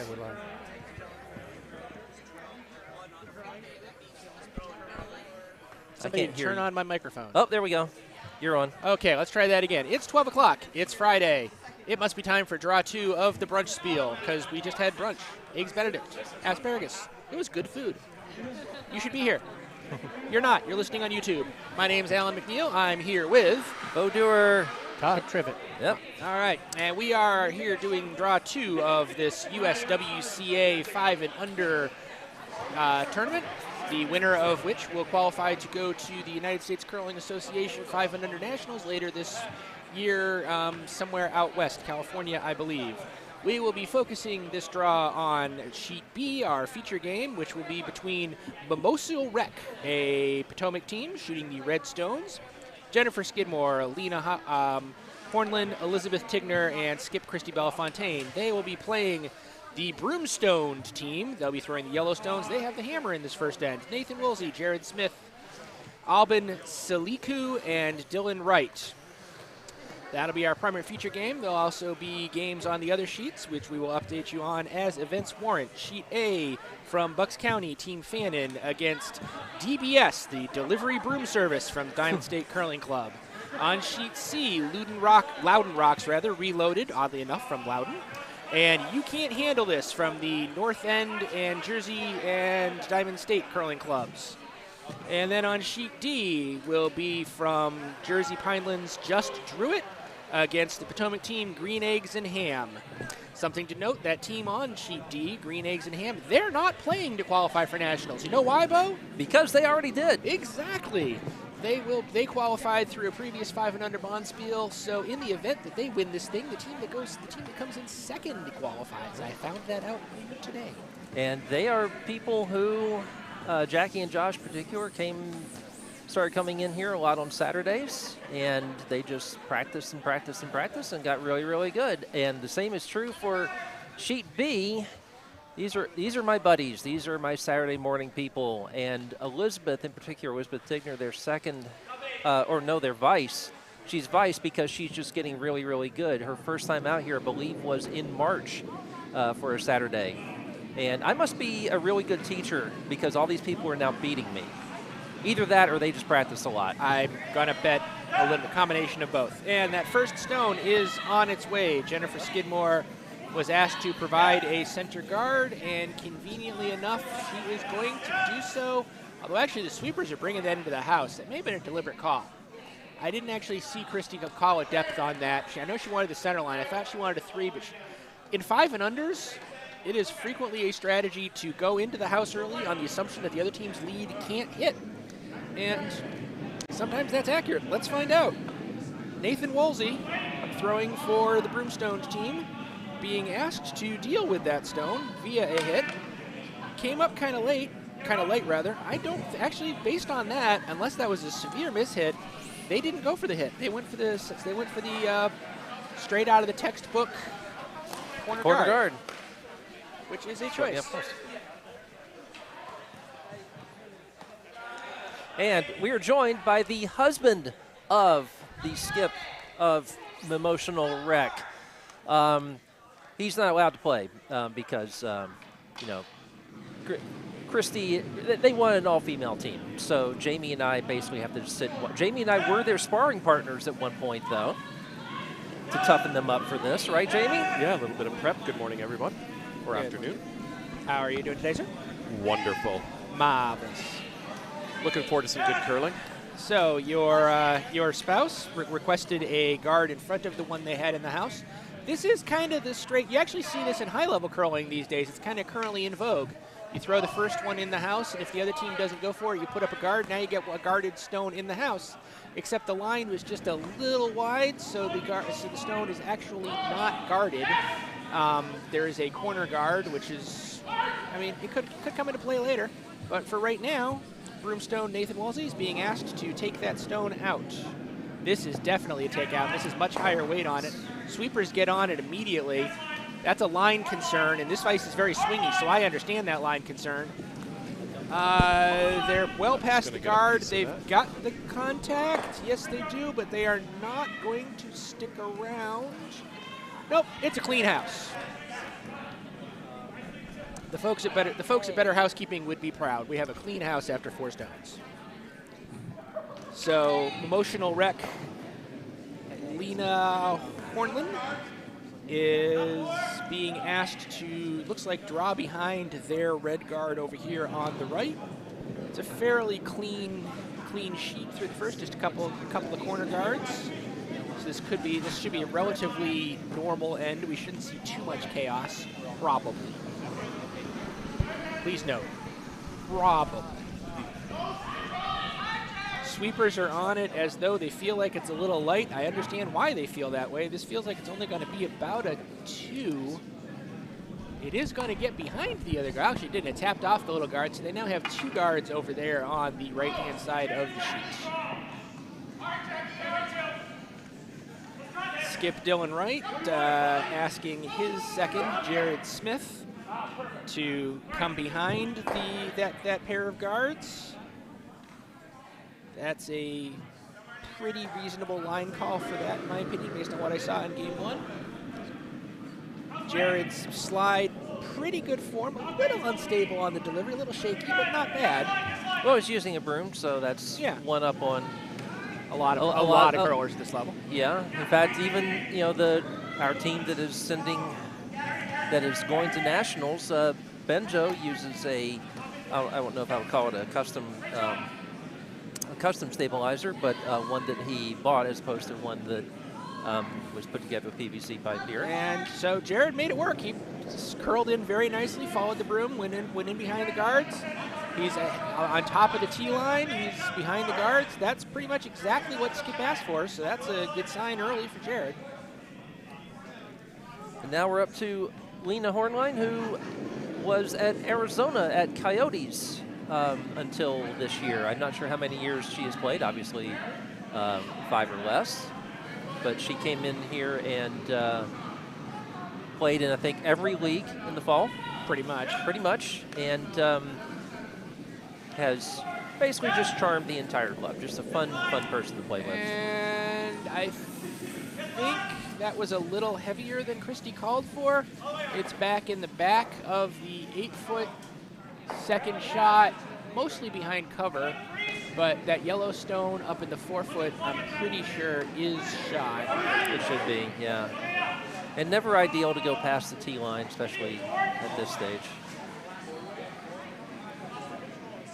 Okay, we're live. Somebody turn on my microphone. Oh, there we go. You're on. Okay, let's try that again. It's 12 o'clock. It's Friday. It must be time for Draw 2 of the Brunch Spiel, because we just had brunch. Eggs Benedict, asparagus. It was good food. You should be here. You're not. You're listening on YouTube. My name's Alan McNeil. I'm here with Bo Doer. Todd Trivet. Yep. All right, and we are here doing Draw 2 of this USWCA 5 and Under tournament, the winner of which will qualify to go to the United States Curling Association 5 and Under Nationals later this year, somewhere out west, California, I believe. We will be focusing this draw on Sheet B, our feature game, which will be between Mimosional Rec, a Potomac team shooting the Red Stones, Jennifer Skidmore, Lena Hornlein, Elizabeth Tigner, and Skip Kristy Bellefontaine. They will be playing the Broomstone'd team. They'll be throwing the Yellowstones. They have the hammer in this first end. Nathan Woolsey, Jarrod Smith, Alban, Celiku, and Dillon Wright. That'll be our primary feature game. There'll also be games on the other sheets, which we will update you on as events warrant. Sheet A from Bucks County, Team Fannin against DBS, the Delivery Broom Service from Diamond State Curling Club. On Sheet C, Loudon Rocks, Reloaded, oddly enough, from Loudon. And You Can't Handle This from the North End and Jersey and Diamond State Curling Clubs. And then on Sheet D will be from Jersey Pinelands, Just Druitt against the Potomac team, Green Eggs and Ham. Something to note, that team on Sheet D, Green Eggs and Ham, they're not playing to qualify for Nationals. You know why, Bo? Because they already did. Exactly. They qualified through a previous 5 and Under bond spiel, so in the event that they win this thing, the team that comes in second qualifies. I found that out today. And they are people who, Jackie and Josh in particular, started coming in here a lot on Saturdays, and they just practiced and practiced and practiced and got really, really good. And the same is true for Sheet B. These are my buddies. These are my Saturday morning people. And Elizabeth, in particular, Elizabeth Tigner, their vice. She's vice because she's just getting really, really good. Her first time out here, I believe, was in March for a Saturday. And I must be a really good teacher because all these people are now beating me. Either that or they just practice a lot. I'm going to bet a little combination of both. And that first stone is on its way. Jennifer Skidmore was asked to provide a center guard, and conveniently enough, she is going to do so. Although actually the sweepers are bringing that into the house. It may have been a deliberate call. I didn't actually see Kristy call a depth on that. I know she wanted the center line. I thought she wanted a 3, but in 5 and Unders, it is frequently a strategy to go into the house early on the assumption that the other team's lead can't hit. And sometimes that's accurate. Let's find out. Nathan Woolsey, throwing for the Broomstone'd team, being asked to deal with that stone via a hit. Came up kind of late rather. I don't actually, based on that, unless that was a severe mishit, they didn't go for the hit. They went for the straight out of the textbook corner guard, which is a choice. Yeah, and we are joined by the husband of the Skip of Mimosional Rec. He's not allowed to play because, Kristy, they want an all-female team. So Jamie and I basically have to just sit. Jamie and I were their sparring partners at one point, though, to toughen them up for this. Right, Jamie? Yeah, a little bit of prep. Good morning, everyone. Or afternoon. How are you doing today, sir? Wonderful. Marvelous. Looking forward to some good curling. So your spouse requested a guard in front of the one they had in the house. This is kind of the straight. You actually see this in high-level curling these days. It's kind of currently in vogue. You throw the first one in the house, and if the other team doesn't go for it, you put up a guard. Now you get a guarded stone in the house, except the line was just a little wide, so the stone is actually not guarded. There is a corner guard, which is, it could come into play later. But for right now, Broomstone Nathan Woolsey is being asked to take that stone out. This is definitely a takeout. This is much higher weight on it. Sweepers get on it immediately. That's a line concern, and this ice is very swingy, so I understand that line concern. They're well past the guard. They've got the contact. Yes, they do, but they are not going to stick around. Nope, it's a clean house. The folks at Better Housekeeping would be proud. We have a clean house after 4 stones. So, Mimosional Wreck, Lena Hornlein is being asked to, looks like, draw behind their red guard over here on the right. It's a fairly clean sheet through the first, just a couple of corner guards. So this should be a relatively normal end. We shouldn't see too much chaos, probably. Please note, probably. Sweepers are on it as though they feel like it's a little light. I understand why they feel that way. This feels like it's only going to be about a 2. It is going to get behind the other guard. Actually, it didn't. It tapped off the little guard, so they now have 2 guards over there on the right-hand side of the sheet. Skip Dillon Wright asking his second, Jarrod Smith, to come behind that pair of guards. That's a pretty reasonable line call for that, in my opinion, based on what I saw in game 1. Jarrod's slide, pretty good form, a little unstable on the delivery, a little shaky, but not bad. Well, he's using a broom, so that's one up on a lot of curlers at this level. Yeah, in fact, even our team that is going to nationals, Benjo uses I don't know if I would call it a custom stabilizer, but one that he bought as opposed to one that was put together with PVC pipe here. And so Jarrod made it work. He just curled in very nicely, followed the broom, went in behind the guards. He's on top of the tee line. He's behind the guards. That's pretty much exactly what Skip asked for, so that's a good sign early for Jarrod. And now we're up to Lena Hornlein, who was at Arizona at Coyotes until this year. I'm not sure how many years she has played, obviously 5 or less. But she came in here and played in, I think, every league in the fall. Pretty much. And has basically just charmed the entire club. Just a fun person to play with. And I think that was a little heavier than Kristy called for. It's back in the back of the 8-foot second shot, mostly behind cover. But that yellow stone up in the 4-foot, I'm pretty sure is shot. It should be, yeah. And never ideal to go past the tee line, especially at this stage.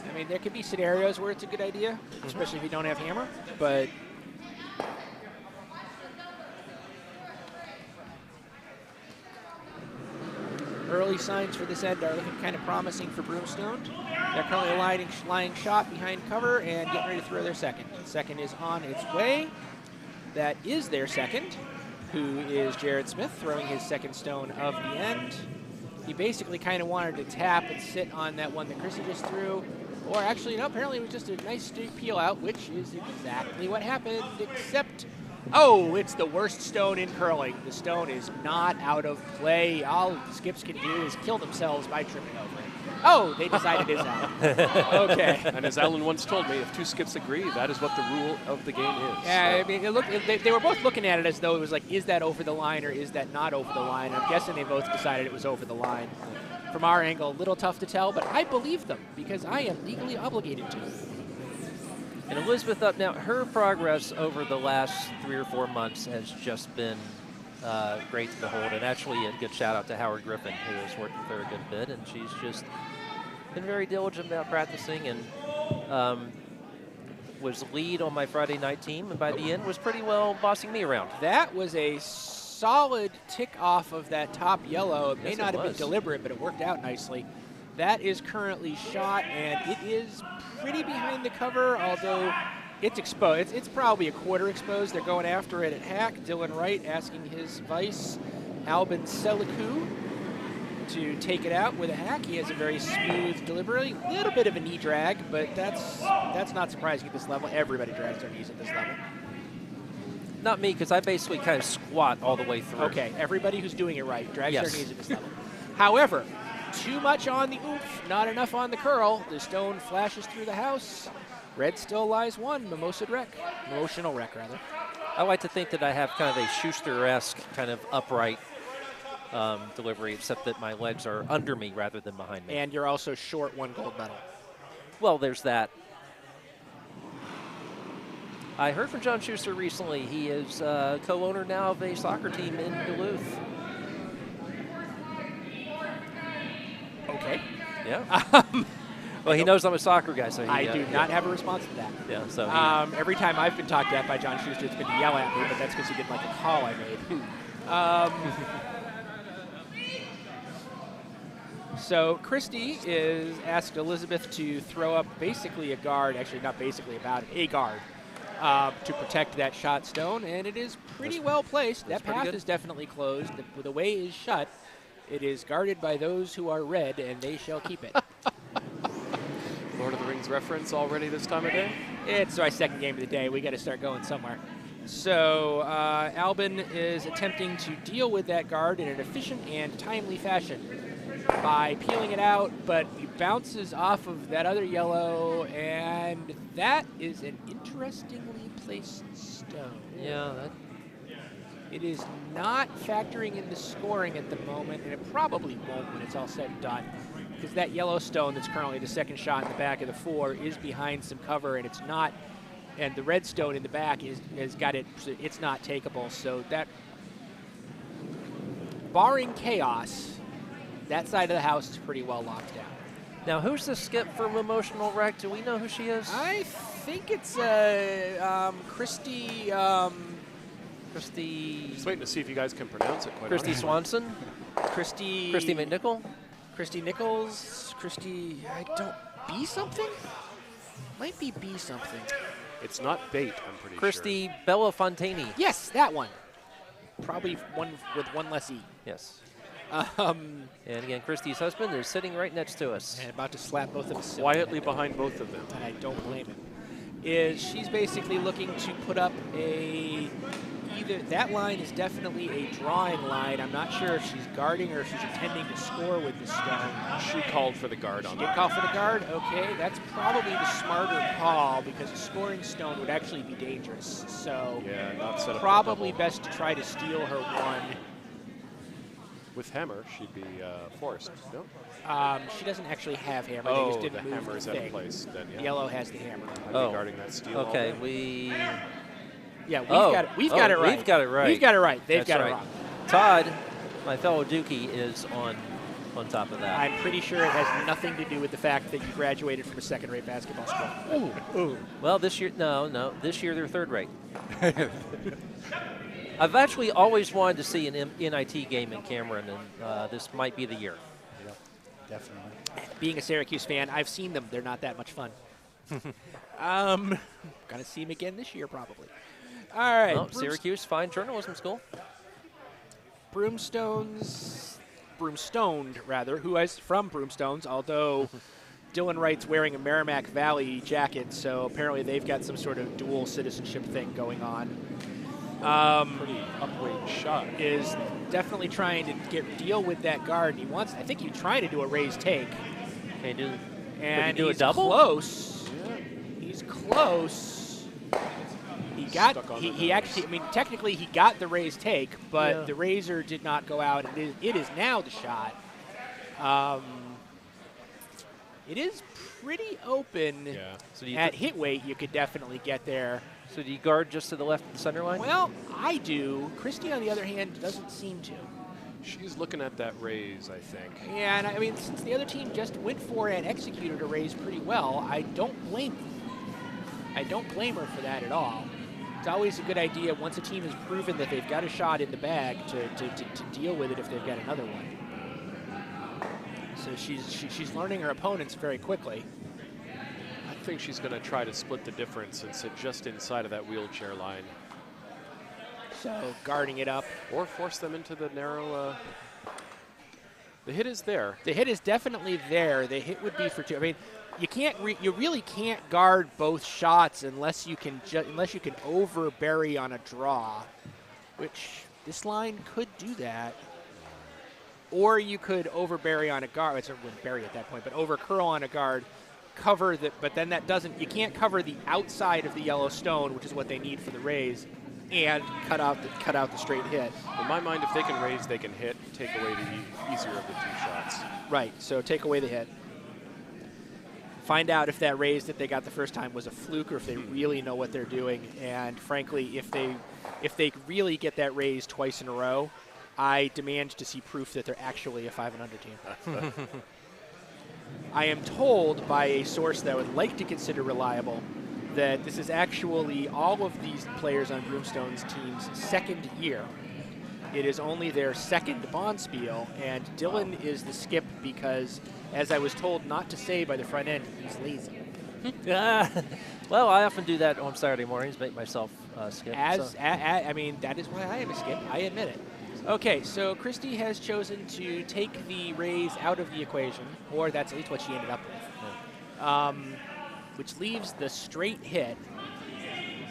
I mean, there could be scenarios where it's a good idea, especially if you don't have hammer, but early signs for this end are looking kind of promising for Broomstone'd. They're currently lying shot behind cover and getting ready to throw their second. Second is on its way. That is their second, who is Jarrod Smith, throwing his second stone of the end. He basically kind of wanted to tap and sit on that one that Kristy just threw. Or actually, no, apparently it was just a nice straight peel out, which is exactly what happened, except, oh, it's the worst stone in curling. The stone is not out of play. All the skips can do is kill themselves by tripping over it. Oh, they decided it's out. Okay. And as Alan once told me, if 2 skips agree, that is what the rule of the game is. Yeah, so. I mean, they were both looking at it as though it was like, is that over the line or is that not over the line? I'm guessing they both decided it was over the line. From our angle, a little tough to tell, but I believe them because I am legally obligated to. And Elizabeth up now, her progress over the last 3 or 4 months has just been great to behold. And actually a good shout out to Howard Griffin, who has worked with her a good bit, and she's just been very diligent about practicing and was lead on my Friday night team, and by the end was pretty well bossing me around. That was a solid tick off of that top yellow. It may not have been deliberate, but it worked out nicely. That is currently shot, and it is pretty behind the cover, although it's exposed. It's probably a quarter exposed. They're going after it at hack. Dillon Wright asking his vice, Alban Celiku, to take it out with a hack. He has a very smooth delivery. A little bit of a knee drag, but that's not surprising at this level. Everybody drags their knees at this level. Not me, because I basically kind of squat all the way through. Okay, everybody who's doing it right drags their knees at this level. However, too much on the oomph, not enough on the curl. The stone flashes through the house. Red still lies 1, Mimosional wreck, rather. I like to think that I have kind of a Schuster-esque kind of upright delivery, except that my legs are under me rather than behind me. And you're also short 1 gold medal. Well, there's that. I heard from John Schuster recently. He is co-owner now of a soccer team in Duluth. Okay. Yeah. Well, he knows I'm a soccer guy, so I do not have a response to that. Yeah. So every time I've been talked at by John Schuster, it's been to yell at me, but that's because he didn't like a call I made. So Kristy is asked Elizabeth to throw up basically a guard, actually not basically, about a guard, to protect that shot stone, and it is pretty well placed. That path is definitely closed. The way is shut. It is guarded by those who are red, and they shall keep it. Lord of the Rings reference already this time of day? It's our second game of the day. We got to start going somewhere. So Alban is attempting to deal with that guard in an efficient and timely fashion by peeling it out, but he bounces off of that other yellow, and that is an interestingly placed stone. yeah, It is not factoring in the scoring at the moment, and it probably won't when it's all said and done, because that yellow stone that's currently the second shot in the back of the 4 is behind some cover, and it's not, and the red stone in the back has got it, it's not takeable. So that, barring chaos, that side of the house is pretty well locked down. Now, who's the skip for Mimosional Wreck? Do we know who she is? I think it's Kristy. Kristy. Just waiting to see if you guys can pronounce it quite Kristy honestly. Swanson. Kristy McNichol. Kristy Nichols. Kristy. I don't. B something? Might be B something. It's not bait, I'm pretty Kristy Bellefontaine. Yes, that one. Probably one with one less E. Yes. And again, Kristy's husband is sitting right next to us. And about to slap both of us. sure. Quietly behind both of them. And I don't blame him. She's basically looking to put up either that line is definitely a drawing line. I'm not sure if she's guarding or if she's intending to score with the stone. She called for the guard on She did that. call for the guard? Okay, that's probably the smarter call because a scoring stone would actually be dangerous. So Yeah, not set up. probably best to try to steal her one. With hammer, she'd be forced. No? She doesn't actually have hammer. They Oh, just didn't the move hammer is the out of thing. place. Then, yeah. Yellow has the hammer. I'd Oh. be guarding that steal. Okay, all day. we. Yeah, we've got it. We've got it right. We've got it right. We've got it right. They've That's got right. it wrong. Todd, my fellow Dookie, is on top of that. I'm pretty sure it has nothing to do with the fact that you graduated from a second-rate basketball school. Ooh. Well, this year, no. This year they're third rate. I've actually always wanted to see an NIT game in Cameron, and this might be the year. Yep, definitely. Being a Syracuse fan, I've seen them. They're not that much fun. Gonna see them again this year, probably. All right. Well, Syracuse, fine journalism school. Broomstoned, rather, who is from Broomstone's, although Dillon Wright's wearing a Merrimack Valley jacket, so apparently they've got some sort of dual citizenship thing going on. Pretty upweight shot. Is definitely trying to deal with that guard. He wants, I think he's trying to do a raise take. Can you do, And do a he's double? close. Yeah. He's close. He Stuck on he the actually, I mean, technically he got the raise take, but Yeah. the razor did not go out. It is now the shot. It is pretty open. Yeah. So do you At hit weight, you could definitely get there. So do you guard just to the left of the center line? Well, I do. Kristy, on the other hand, doesn't seem to. She's looking at that raise, I think. Yeah, and I mean, since the other team just went for and executed a raise pretty well, I don't blame them. I don't blame her for that at all. It's always a good idea once a team has proven that they've got a shot in the bag to deal with it if they've got another one. So she's learning her opponents very quickly. I think she's going to try to split the difference and sit just inside of that wheelchair line. So guarding it up. Or force them into the narrow... the hit is there. The hit is definitely there. The hit would be for two. I mean, you really can't guard both shots unless you can overbury on a draw, which this line could do that. Or you could overbury on a guard. It wouldn't bury at that point, but over curl on a guard, cover that. But then that doesn't. You can't cover the outside of the yellow stone, which is what they need for the raise. and cut out the straight hit. In my mind, if they can raise, they can hit. Take away the easier of the 2 shots. Right, so take away the hit. Find out if that raise that they got the first time was a fluke or if they really know what they're doing. And frankly, if they really get that raise twice in a row, I demand to see proof that they're actually a 5 and under team. I am told by a source that I would like to consider reliable that this is actually all of these players on Broomstone's team's second year. It is only their second bond spiel, and Dillon is the skip because, as I was told not to say by the front end, he's lazy. Well, I often do that on Saturday mornings, make myself skip. I mean, that is why I am a skip. I admit it. Okay, so Kristy has chosen to take the raise out of the equation, or that's at least what she ended up with, which leaves the straight hit.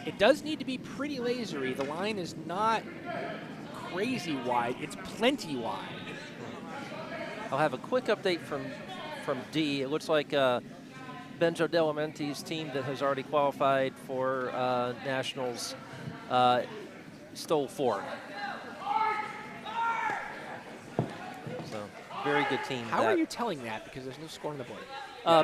It does need to be pretty lasery. The line is not crazy wide. It's plenty wide. I'll have a quick update from D. It looks like Benjo Delamante's team that has already qualified for nationals stole 4. So very good team. How are you telling that? Because there's no score on the board.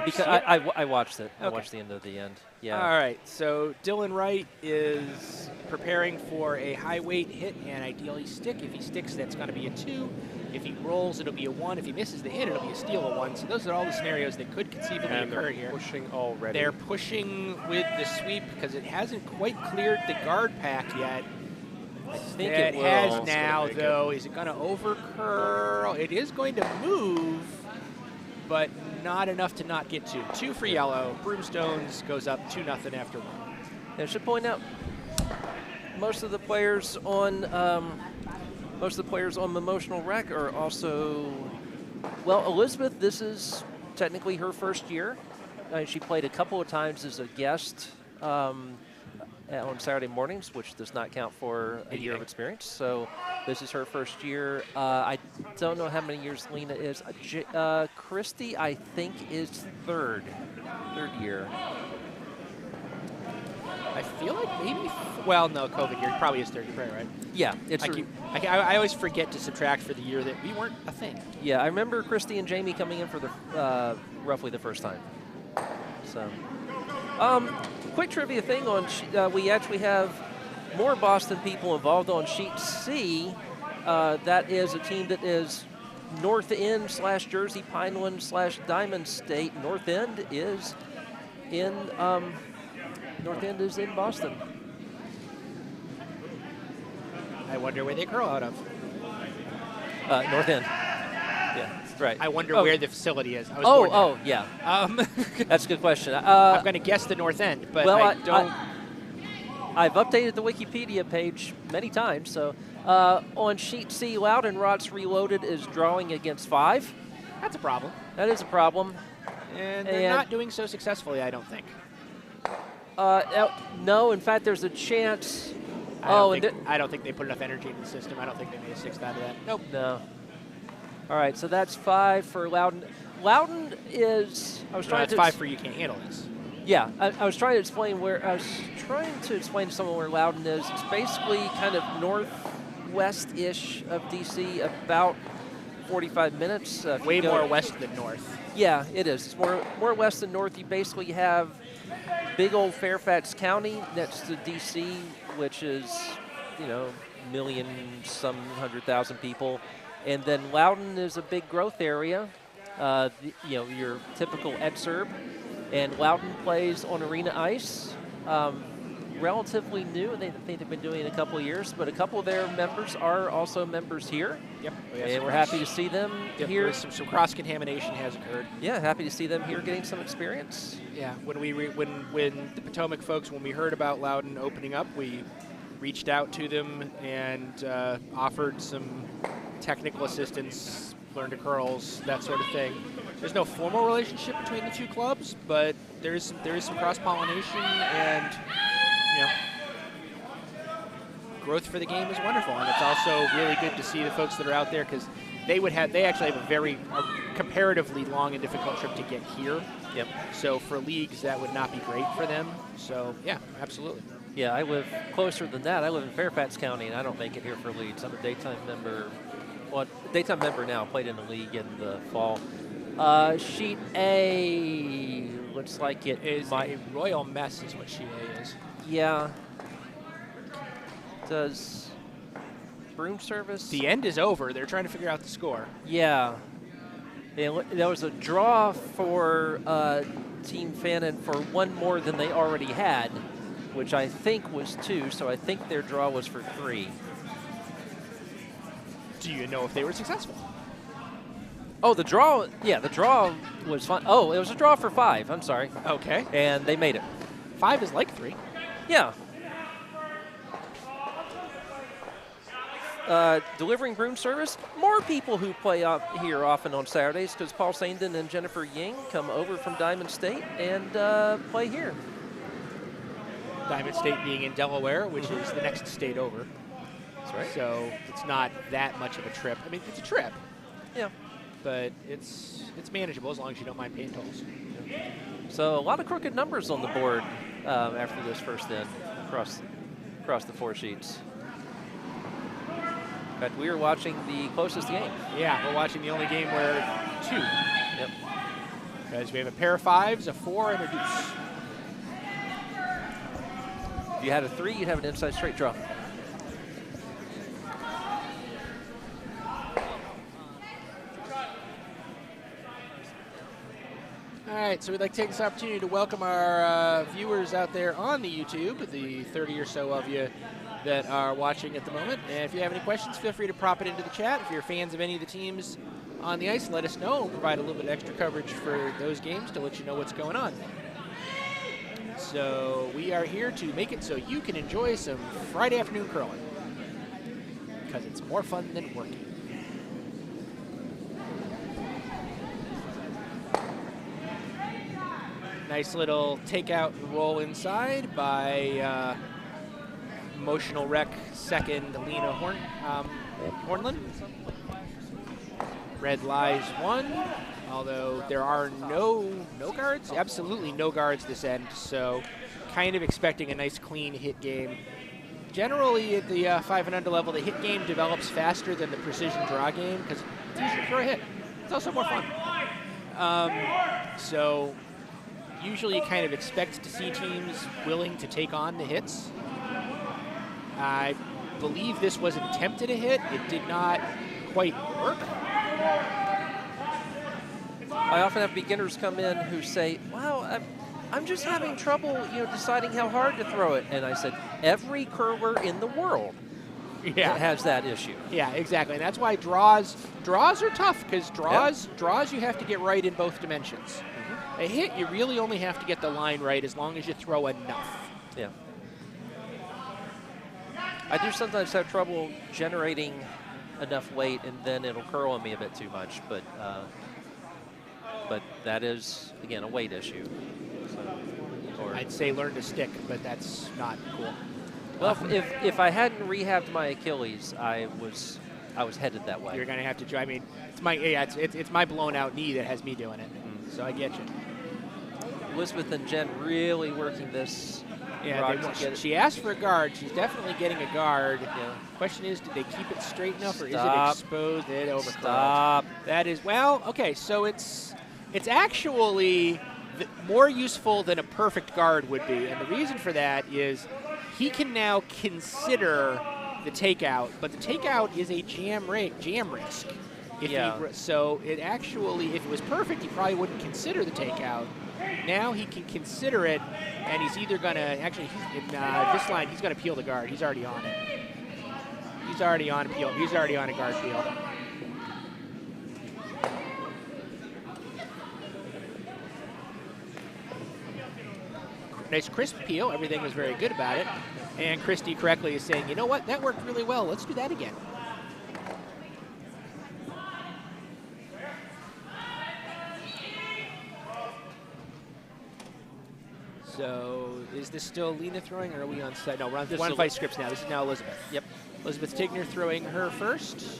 Because I watched it. Okay. I watched the end of the end. Yeah. All right. So Dillon Wright is preparing for a high weight hit and ideally stick. If he sticks, that's going to be a 2. If he rolls, it'll be a 1. If he misses the hit, it'll be a steal of 1. So those are all the scenarios that could conceivably occur here. Pushing already. They're pushing with the sweep because it hasn't quite cleared the guard pack yet. I think it it will. has now, though. Is it going to overcurl? It is going to move, but not enough to not get 2. 2 for yellow. Broomstone's goes up 2-0 after 1. I should point out most of the players on Mimosional Rec are also, well, Elizabeth, this is technically her first year. She played a couple of times as a guest on Saturday mornings, which does not count for a year of experience. So this is her first year. I don't know how many years Lena is. Kristy, I think, is third year. I feel like maybe, well, no, COVID year. Probably is third year, right? Yeah, it's I always forget to subtract for the year that we weren't a thing. Yeah, I remember Kristy and Jamie coming in for the roughly the first time. So, quick trivia thing on we actually have more Boston people involved on sheet C. That is a team that is North End / Jersey Pineland / Diamond State. North End is in Boston. I wonder where they curl out of. North End. Yeah, right. I wonder where the facility is. I was born there. Yeah. That's a good question. I'm going to guess the North End, but well, I don't. I've updated the Wikipedia page many times. So on sheet C, Loudon-Rots Reloaded is drawing against 5. That's a problem. That is a problem. And they're not doing so successfully, I don't think. No, in fact, there's a chance. I don't think they put enough energy in the system. I don't think they made a 6th out of that. Nope. No. All right, so that's 5 for Loudon. Loudon is. That's 5 for you can't handle this. Yeah, I was trying to explain to someone where Loudon is. It's basically kind of northwest-ish of DC, about 45 minutes. Way more west than north. Yeah, it is. It's more west than north. You basically have big old Fairfax County next to DC, which is, million some 100,000 people. And then Loudon is a big growth area, your typical exurb. And Loudon plays on arena ice, relatively new. I think they've been doing it a couple of years, but a couple of their members are also members here. Yep. And we're happy to see them here. Some cross-contamination has occurred. Yeah, happy to see them here getting some experience. Yeah, when the Potomac folks, when we heard about Loudon opening up, we reached out to them and offered some technical assistance, learn to curls, that sort of thing. There's no formal relationship between the two clubs, but there is some cross-pollination, and growth for the game is wonderful. And it's also really good to see the folks that are out there, because they actually have a comparatively long and difficult trip to get here. Yep. So for leagues, that would not be great for them. So yeah, absolutely. Yeah, I live closer than that. I live in Fairfax County, and I don't make it here for leagues. I'm a daytime member. Well, daytime member now. Played in the league in the fall. Sheet A looks like it Is might. a royal mess is what Sheet A is. Yeah. Does Broom Service? The end is over. They're trying to figure out the score. Yeah. There was a draw for Team Fannin for one more than they already had, which I think was 2, so I think their draw was for 3. Do you know if they were successful? Oh, the draw, yeah, the draw was fun. Oh, it was a draw for 5, I'm sorry. Okay. And they made it. 5 is like 3. Yeah. Delivering broom service, more people who play up here often on Saturdays because Paul Sandin and Jennifer Ying come over from Diamond State and play here. Diamond State being in Delaware, which is the next state over. That's right. So it's not that much of a trip. I mean, it's a trip, Yeah. but it's manageable as long as you don't mind paying tolls. So a lot of crooked numbers on the board after this first in across the 4 sheets. But we are watching the closest game. Yeah, we're watching the only game where 2. Yep. Because we have a pair of 5s, a 4, and a deuce. If you had a 3, you'd have an inside straight draw. All right, so we'd like to take this opportunity to welcome our viewers out there on the YouTube, the 30 or so of you that are watching at the moment. And if you have any questions, feel free to prop it into the chat. If you're fans of any of the teams on the ice, let us know. We'll provide a little bit of extra coverage for those games to let you know what's going on. So we are here to make it so you can enjoy some Friday afternoon curling, because it's more fun than working. Nice little takeout and roll inside by Mimosional Wreck second Lena Hornlein. Red lies 1, although there are no guards, absolutely no guards this end, so kind of expecting a nice clean hit game. Generally at the 5 and under level, the hit game develops faster than the precision draw game because it's easier for a hit. It's also more fun. So usually you kind of expect to see teams willing to take on the hits. I believe this was an attempt at a hit. It did not quite work. I often have beginners come in who say, wow, I'm just having trouble, deciding how hard to throw it. And I said, every curler in the world has that issue. Yeah, exactly. And that's why draws are tough, because draws you have to get right in both dimensions. A hit, you really only have to get the line right as long as you throw enough. Yeah. I do sometimes have trouble generating enough weight, and then it'll curl on me a bit too much. But that is, again, a weight issue. So, I'd say learn to stick, but that's not cool. Well, if I hadn't rehabbed my Achilles, I was headed that way. You're gonna have to. I mean, it's my blown out knee that has me doing it. So I get you. Elizabeth and Jen really working this. Yeah, she asked for a guard. She's definitely getting a guard. Yeah. Question is, did they keep it straight enough, or is it exposed? It overcurled. Stop. That is, well, okay, so it's actually more useful than a perfect guard would be, and the reason for that is he can now consider the takeout, but the takeout is a jam risk. So it actually, if it was perfect, he probably wouldn't consider the takeout. Now he can consider it, and he's either going to, actually, in this line, he's going to peel the guard. He's already on it. He's already on a peel. He's already on a guard peel. Nice crisp peel. Everything was very good about it. And Kristy correctly is saying, you know what? That worked really well. Let's do that again. So is this still Lena throwing, or are we on set? No, we're on 1-5 scripts now. This is now Elizabeth. Yep. Elizabeth Tigner throwing her first.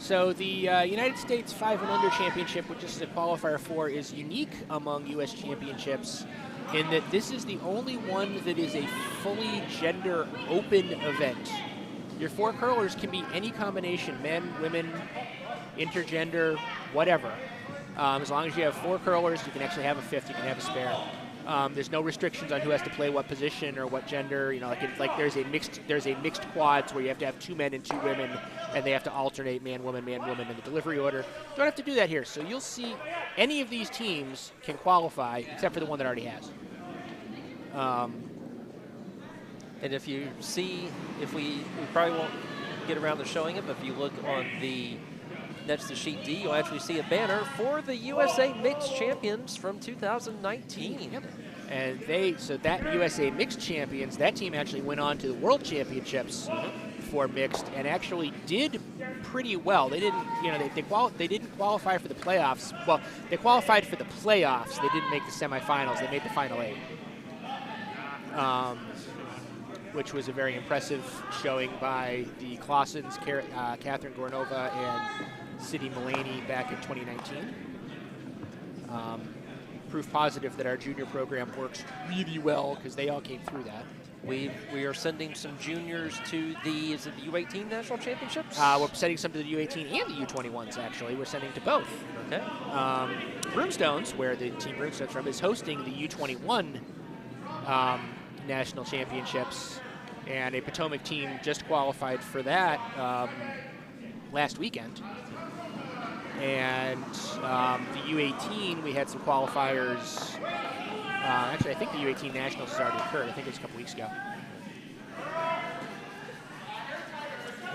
So the United States 5 and Under Championship, which this is a qualifier for, is unique among U.S. championships in that this is the only one that is a fully gender open event. Your 4 curlers can be any combination, men, women, intergender, whatever. As long as you have 4 curlers, you can actually have a 5th, you can have a spare. There's no restrictions on who has to play what position or what gender. You know, like there's a mixed quads where you have to have 2 men and 2 women, and they have to alternate man, woman in the delivery order. Don't have to do that here. So you'll see any of these teams can qualify, except for the one that already has. And if you see, we probably won't get around to showing it, but if you look on the next to sheet D, you'll actually see a banner for the USA Mixed Champions from 2019. Yep. And so that USA Mixed Champions, that team actually went on to the World Championships for mixed and actually did pretty well. They didn't, you know, they didn't qualify for the playoffs. Well, they qualified for the playoffs. They didn't make the semifinals. They made the final 8. Which was a very impressive showing by the Clausens, Catherine Gornova, and City Mulaney back in 2019. Proof positive that our junior program works really well because they all came through that. We are sending some juniors to the, is it the U18 National Championships? We're sending some to the U18 and the U21s, actually. We're sending to both. Okay. Broomstone'd, where the team Broomstone'd from, is hosting the U21 National Championships. And a Potomac team just qualified for that last weekend. And the U18, we had some qualifiers. Actually, I think the U18 Nationals has already occurred. I think it was a couple weeks ago.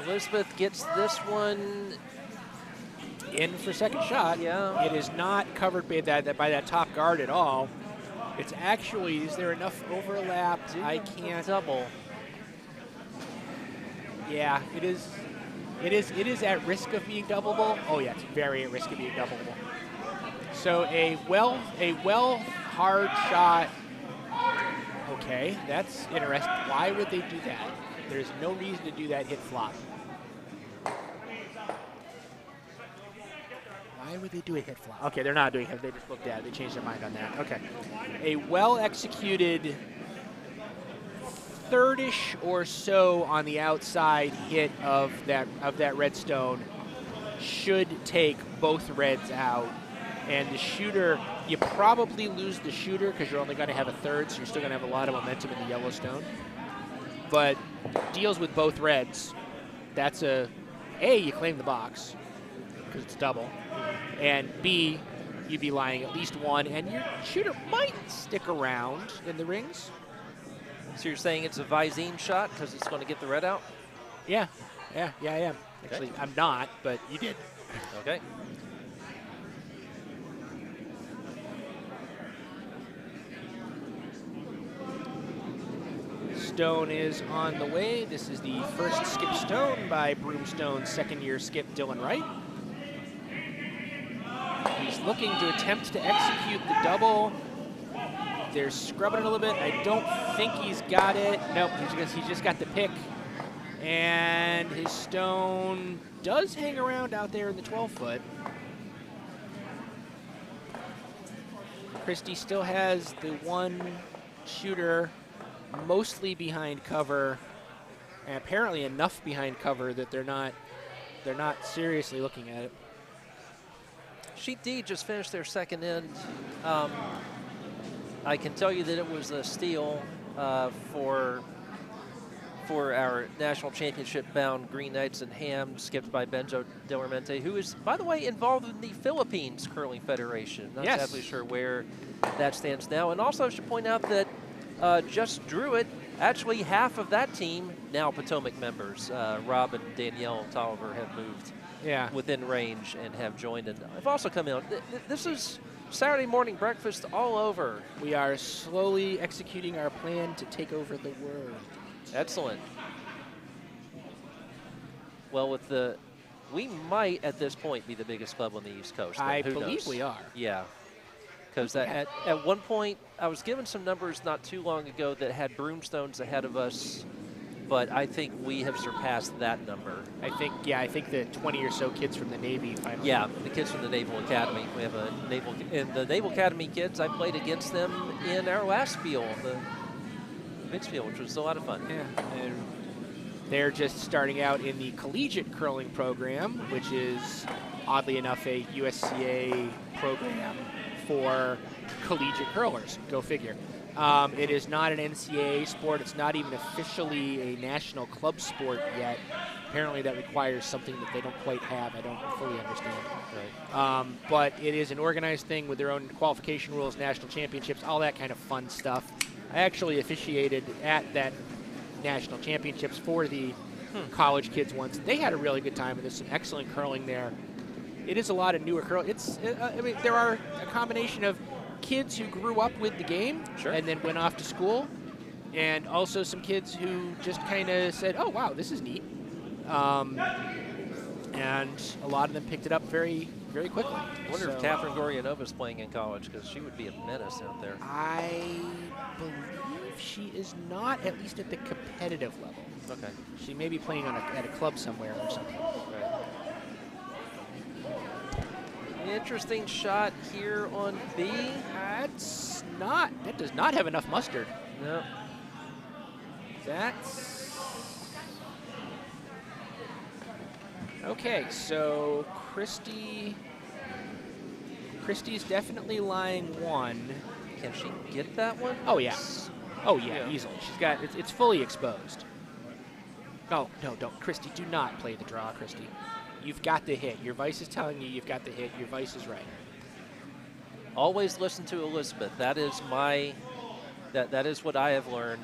Elizabeth gets this one in for second shot. Yeah. It is not covered by that top guard at all. It's actually, is there enough overlap? I can't. Double. Yeah, it is at risk of being doubleable. Oh yeah, it's very at risk of being doubleable. So a well hard shot. Okay, that's interesting. Why would they do that? There's no reason to do that hit flop. Why would they do a hit flop? Okay, they're not doing it. They just looked at it. They changed their mind on that. Okay, a well executed third-ish or so on the outside hit of that redstone should take both reds out. And the shooter, you probably lose the shooter because you're only going to have a third, so you're still going to have a lot of momentum in the yellow stone. But deals with both reds. That's you claim the box because it's double. And B, you'd be lying at least 1, and your shooter might stick around in the rings. So you're saying it's a Visine shot because it's going to get the red out? Yeah, I am. Okay. Actually, I'm not, but you did. Okay. Stone is on the way. This is the first skip stone by Broomstone's second-year skip, Dillon Wright. He's looking to attempt to execute the double. They're scrubbing it a little bit. I don't think he's got it. Nope, he's just got the pick. And his stone does hang around out there in the 12-foot. Kristy still has the one shooter mostly behind cover, and apparently enough behind cover that they're not seriously looking at it. Sheet D just finished their second end. I can tell you that it was a steal for our national championship-bound Green Knights and Ham, skipped by Benjo Delarmente, who is, by the way, involved in the Philippines Curling Federation. Not exactly sure where that stands now. And also I should point out that Just Druid, actually half of that team, now Potomac members. Rob and Danielle Tolliver have moved within range and have joined. And I've also come in. This is Saturday morning breakfast all over. We are slowly executing our plan to take over the world. Excellent. Well, we might at this point be the biggest club on the East Coast. I believe we are. Yeah. Because at one point, I was given some numbers not too long ago that had Broomstone's ahead of us but I think we have surpassed that number. I think the 20 or so kids from the Navy finally. Yeah, the kids from the Naval Academy. We have and the Naval Academy kids, I played against them in our last Spiel, the big Spiel, which was a lot of fun. Yeah, and they're just starting out in the collegiate curling program, which is, oddly enough, a USCA program for collegiate curlers. Go figure. It is not an NCAA sport. It's not even officially a national club sport yet. Apparently that requires something that they don't quite have. I don't fully understand. Right. But it is an organized thing with their own qualification rules, national championships, all that kind of fun stuff. I actually officiated at that national championships for the college kids once. They had a really good time, and there's some excellent curling there. It is a lot of newer curling. I mean, there are a combination of kids who grew up with the game and then went off to school, and also some kids who just kind of said, oh, wow, this is neat. And a lot of them picked it up very, very quickly. I wonder if Catherine Gorianova's playing in college, because she would be a menace out there. I believe she is not, at least at the competitive level. Okay. She may be playing at a club somewhere or something. Right. Interesting shot here on B. That does not have enough mustard. No. That's okay. So Kristy's definitely line one. Can she get that one? Oh yeah. Oh yeah, easily. She's got it's fully exposed. No, don't. Kristy, do not play the draw, Kristy. You've got the hit. Your vice is telling you you've got the hit. Your vice is right. Always listen to Elizabeth. That is that is what I have learned.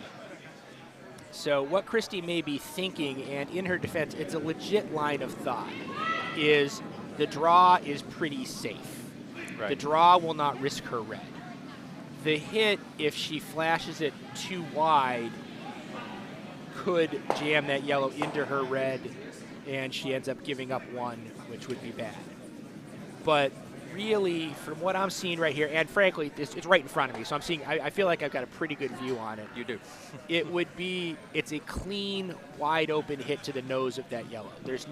So what Kristy may be thinking, and in her defense, it's a legit line of thought, is the draw is pretty safe. Right. The draw will not risk her red. The hit, if she flashes it too wide, could jam that yellow into her red, and she ends up giving up one, which would be bad. But really, from what I'm seeing right here, and frankly, it's right in front of me, so I feel like I've got a pretty good view on it. You do. It's a clean, wide open hit to the nose of that yellow. There's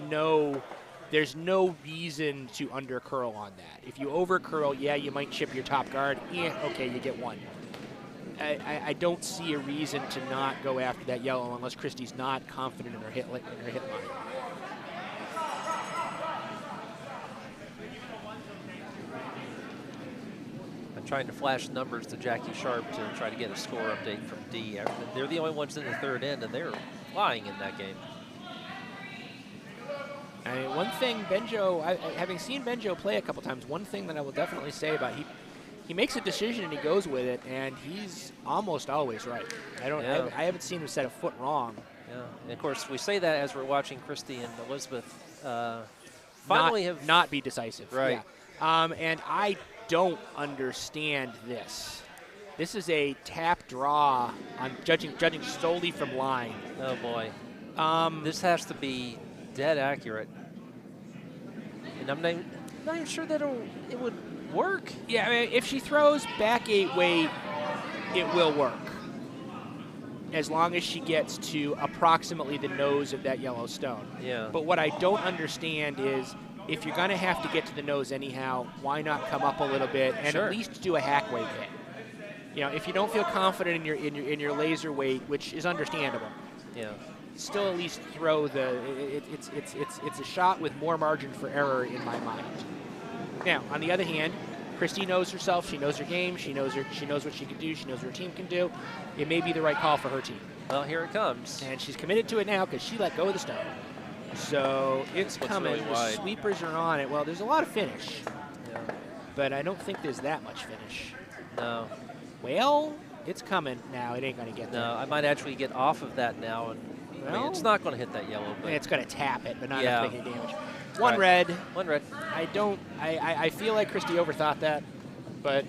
no reason to under curl on that. If you over curl, yeah, you might chip your top guard. Yeah, okay, you get one. I don't see a reason to not go after that yellow unless Kristy's not confident in her hit line. I'm trying to flash numbers to Jackie Sharp to try to get a score update from D. They're the only ones in the third end, and they're flying in that game. I mean, one thing Benjo, having seen Benjo play a couple times, one thing that I will definitely say about he makes a decision and he goes with it, and he's almost always right. I haven't seen him set a foot wrong. Yeah, and of course we say that as we're watching Kristy and Elizabeth finally not be decisive. Right. Yeah. And I don't understand this. This is a tap draw. I'm judging solely from line. Oh boy. This has to be dead accurate, and I'm not even sure that it would work. Yeah, I mean, if she throws back 8 weight, it will work, as long as she gets to approximately the nose of that yellow stone. Yeah. But what I don't understand is, if you're going to have to get to the nose anyhow, why not come up a little bit and at least do a hack weight hit? You know, if you don't feel confident in your laser weight, which is understandable. Yeah. Still at least throw it's a shot with more margin for error in my mind. Now, on the other hand, Kristy knows herself. She knows her game. She knows what she can do. She knows what her team can do. It may be the right call for her team. Well, here it comes. And she's committed to it now because she let go of the stone. So it's coming. Really the sweepers are on it. Well, there's a lot of finish. Yeah. But I don't think there's that much finish. No. Well, it's coming now. It ain't going to get there. No, I might actually get off of that now. And I mean, it's not going to hit that yellow. But it's going to tap it, but not enough to make any damage. One red. One red. I feel like Kristy overthought that, but.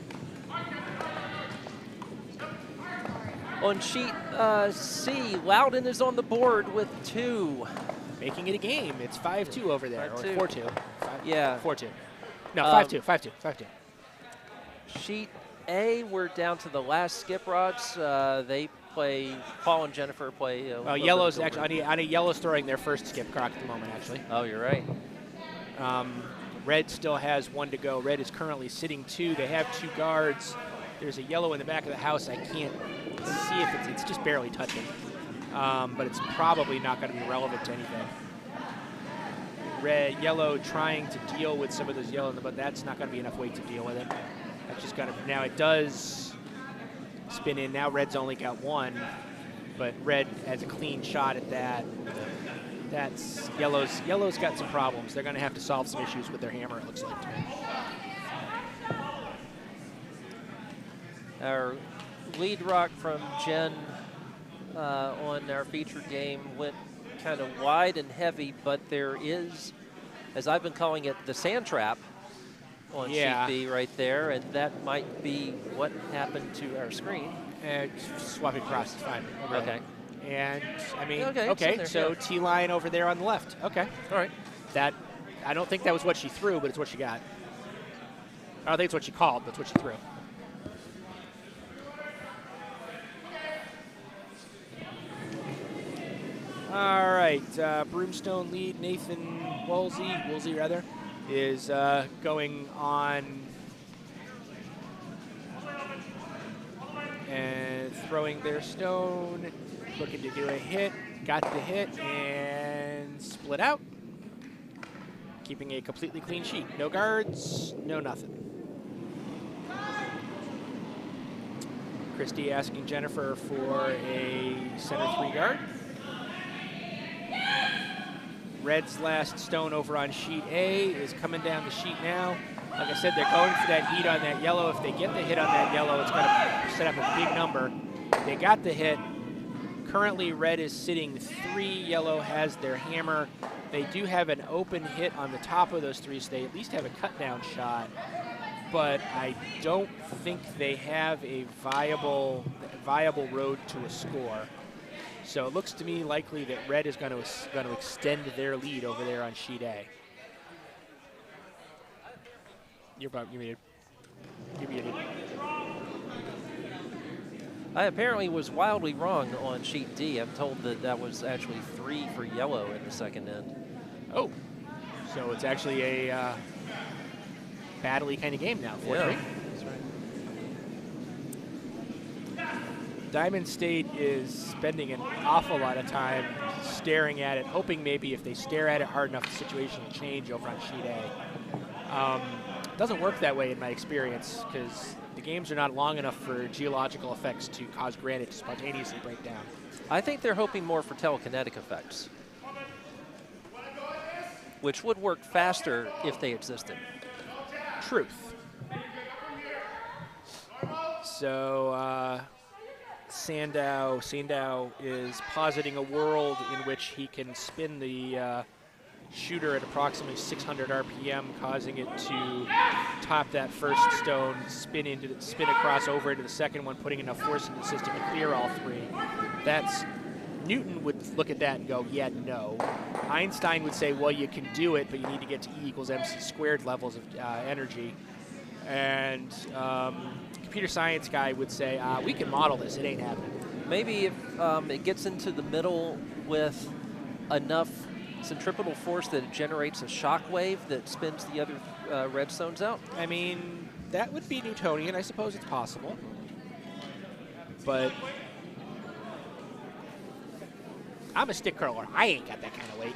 On sheet C, Loudon is on the board with 2. Making it a game. It's 5-2 over there, or 4-2. Yeah. 4-2. No, 5-2. 5-2. 5-2. Sheet A, we're down to the last skip rods. They play, Paul and Jennifer play. Well, yellow's actually, I need yellow's throwing their first skip croc at the moment, actually. Oh, you're right. Red still has 1 to go. Red is currently sitting 2. They have 2 guards. There's a yellow in the back of the house. I can't see if it's just barely touching. But it's probably not going to be relevant to anything. Yellow trying to deal with some of those yellow, but that's not going to be enough weight to deal with it. That's just got to, now it does spin in. Now red's only got 1, but red has a clean shot at that. That's yellow's got some problems. They're going to have to solve some issues with their hammer, it looks like to me. Our lead rock from Jen on our featured game went kind of wide and heavy, but there is, as I've been calling it, the sand trap on sheet B right there, and that might be what happened to our screen. Swap it across, it's fine. Okay. And, I mean, okay so T-line over there on the left. Okay. All right. That, I don't think that was what she threw, but it's what she got. I don't think it's what she called, but it's what she threw. All right, Broomstone lead, Woolsey rather, is going on and throwing their stone, looking to do a hit, got the hit, and split out, keeping a completely clean sheet. No guards, no nothing. Kristy asking Jennifer for a center 3 guard. Red's last stone over on sheet A is coming down the sheet now. Like I said, they're going for that heat on that yellow. If they get the hit on that yellow, it's going to set up a big number. They got the hit. Currently, red is sitting 3. Yellow has their hammer. They do have an open hit on the top of those 3, so they at least have a cut down shot. But I don't think they have a viable road to a score. So it looks to me likely that red is going to extend their lead over there on sheet A. You're muted. You're muted. I apparently was wildly wrong on sheet D. I'm told that that was actually 3 for yellow in the second end. Oh, so it's actually a battle-y kind of game now. 4-3. Yeah. That's right. Diamond State is spending an awful lot of time staring at it, hoping maybe if they stare at it hard enough, the situation will change over on sheet A. It doesn't work that way in my experience because the games are not long enough for geological effects to cause granite to spontaneously break down. I think they're hoping more for telekinetic effects, which would work faster if they existed. Truth. So Sandow is positing a world in which he can spin the shooter at approximately 600 RPM, causing it to top that first stone, spin across over into the second one, putting enough force in the system to clear all 3. That's Newton would look at that and go, yeah, no. Einstein would say, well, you can do it, but you need to get to E equals MC squared levels of energy. And computer science guy would say, we can model this, it ain't happening. Maybe if it gets into the middle with enough centripetal force that it generates a shock wave that spins the other redstones out? I mean, that would be Newtonian. I suppose it's possible. But I'm a stick curler. I ain't got that kind of weight.